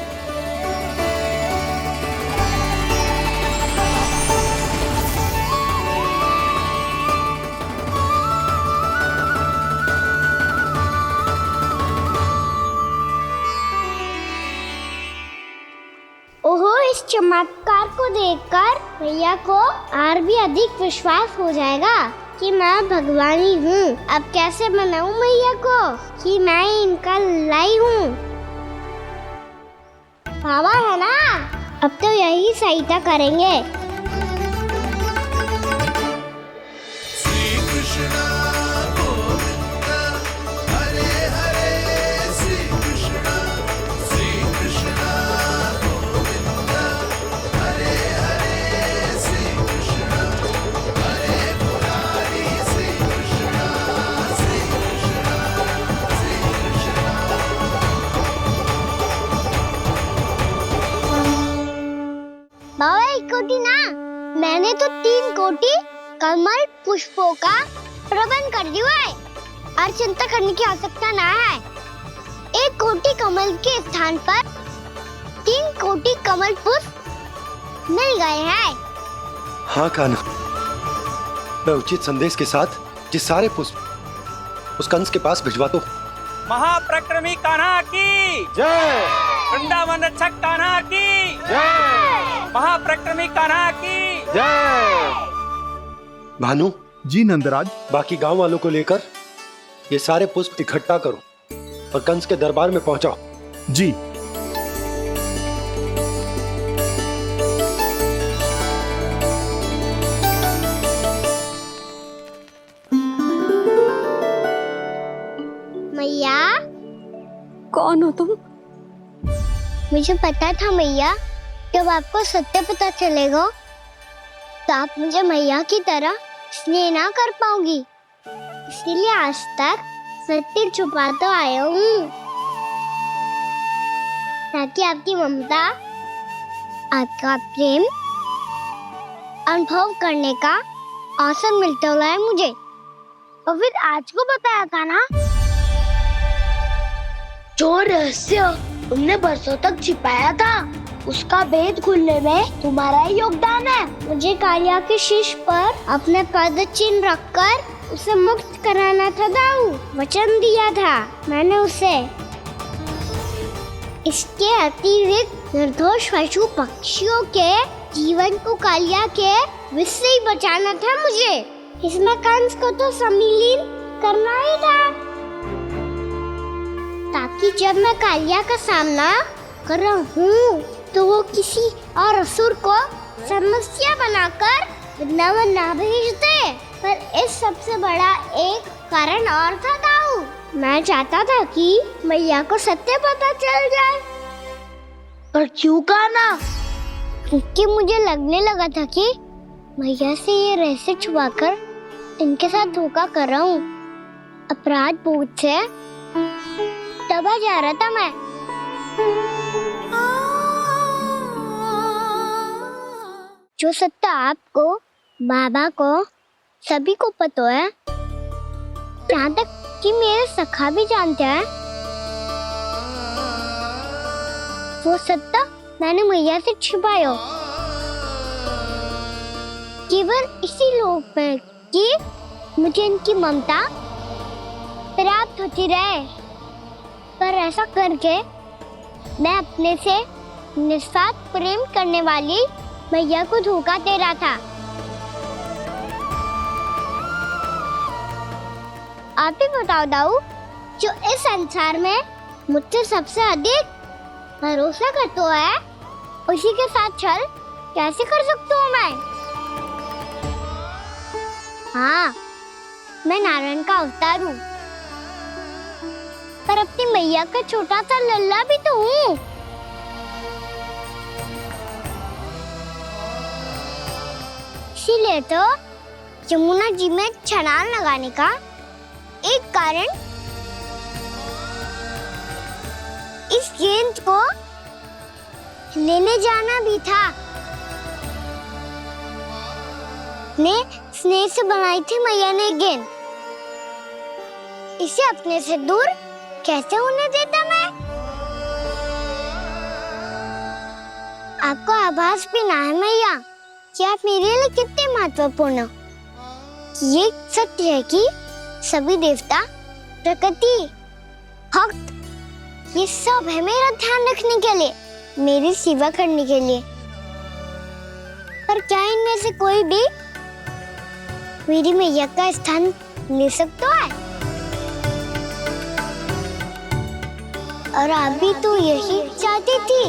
ओहो, इस चमत्कार को देखकर भैया को और भी अधिक विश्वास हो जाएगा कि मैं भगवानी हूँ। अब कैसे मनाऊं भैया को कि मैं इनका लाई हूँ। बाबा है ना, अब तो यही सहायता करेंगे। श्री कृष्ण गोविंद हरे हरे, श्री कृष्ण गोविंद हरे हरे, श्री कृष्ण हरे मुरारी, श्री कृष्ण श्री कृष्ण श्री कृष्ण। बाबा एक कोटी ना, मैंने तो 3 कोटी कमल पुष्पों का प्रबंध कर दिया है और चिंता करने की आवश्यकता ना है। 1 कोटी कमल के स्थान पर 3 कोटी कमल पुष्प मिल गए हैं। हाँ कान्हा, मैं उचित संदेश के साथ ये सारे पुष्प उस कंस के पास भिजवा दो। महाप्रक्रमी कान्हा की जय, वृंदावन रक्षक कान्हा की जय, महाप्रक्रमी कान्हा की जय। भानु जी नंदराज, बाकी गांव वालों को लेकर ये सारे पुष्प इकट्ठा करो और कंस के दरबार में पहुंचाओ। जी। मैया, कौन हो तुम? मुझे पता था मैया, जब आपको सत्य पता चलेगा तो आप मुझे मैया की तरह स्नेह ना कर पाओगी, इसीलिए आज तक सत्य छुपाता आया हूँ, ताकि आपकी ममता, आपका प्रेम अनुभव करने का अवसर मिलता है मुझे। और फिर आज को बताया था ना, जो रहस्य तुमने बरसों तक छिपाया था, उसका भेद खुलने में तुम्हारा ही योगदान है। मुझे कालिया के शीश पर अपने पद चिन्ह रखकर उसे मुक्त कराना था दाऊ, वचन दिया था मैंने उसे। इसके अतिरिक्त निर्दोष पशु पक्षियों के जीवन को कालिया के विष से ही बचाना था मुझे। इसमें कंस को तो सम्मिलित करना ही था, ताकि जब मैं कालिया का सामना कर रहा हूँ तो वो किसी और असुर को समस्या बनाकर वृंदावन ना भेज दे। पर इस सबसे बड़ा एक कारण और था दाऊ, मैं चाहता था कि मैया को सत्य पता चल जाए। पर क्यों कहा ना? क्योंकि मुझे लगने लगा था कि मैया से ये रहस्य छुपाकर इनके साथ धोखा कर रहा हूँ। अपराध बोध से दबा जा रहा था मैं। जो सत्य आपको, बाबा को, सभी को पता है, यहाँ तक कि मेरे सखा भी जानते हैं, वो सत्य मैंने मैया से छिपाया केवल इसी लोक में कि मुझे इनकी ममता प्राप्त होती रहे। पर ऐसा करके मैं अपने से निस्वार्थ प्रेम करने वाली मैया को धोखा दे रहा था। आप ही बताओ दाऊ, जो इस संसार में मुझसे सबसे अधिक भरोसा करता है, उसी के साथ छल कैसे कर सकता हूँ मैं? हाँ, मैं नारायण का अवतार हूँ, पर अपनी मैया का छोटा सा लल्ला भी तो हूँ। इसीलिए तो यमुना जी में छलांग लगाने का एक कारण इस गेंद को लेने जाना भी था। स्नेह से बनाई थी मैया ने गेंद, इसे अपने से दूर कैसे होने देता मैं? आपको आभास भी ना है मैया कि आप मेरे लिए कितने महत्वपूर्ण हो। ये सत्य है कि सभी देवता, प्रकृति, भक्त, ये सब है मेरा ध्यान रखने के लिए, मेरी सेवा करने के लिए। पर क्या इनमें से कोई भी मेरी मैया का स्थान ले सकता है? और आप भी तो यही चाहती थी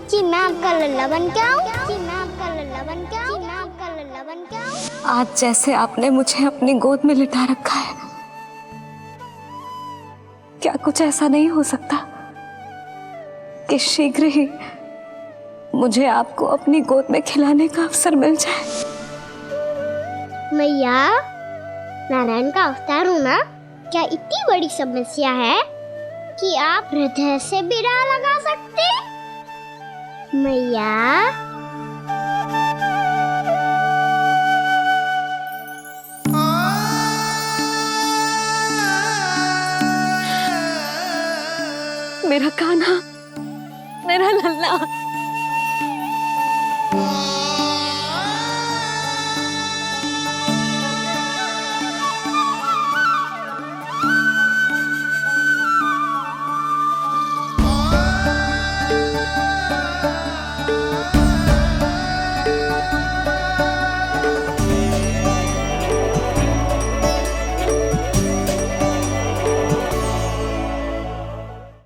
कि मैं आपका लल्ला बन के आऊं, कि मैं आपका लल्ला बन के आऊं, कि मैं आपका लल्ला बन के आऊं। आज जैसे आपने मुझे अपनी गोद में लिटा रखा है, क्या कुछ ऐसा नहीं हो सकता कि शीघ्र ही मुझे आपको अपनी गोद में खिलाने का अवसर मिल जाए? मैया, नारायण का अवतार होना क्या इतनी बड़ी समस्या है कि आप हृदय से भी राह लगा सकते? मैया, मेरा कान्हा,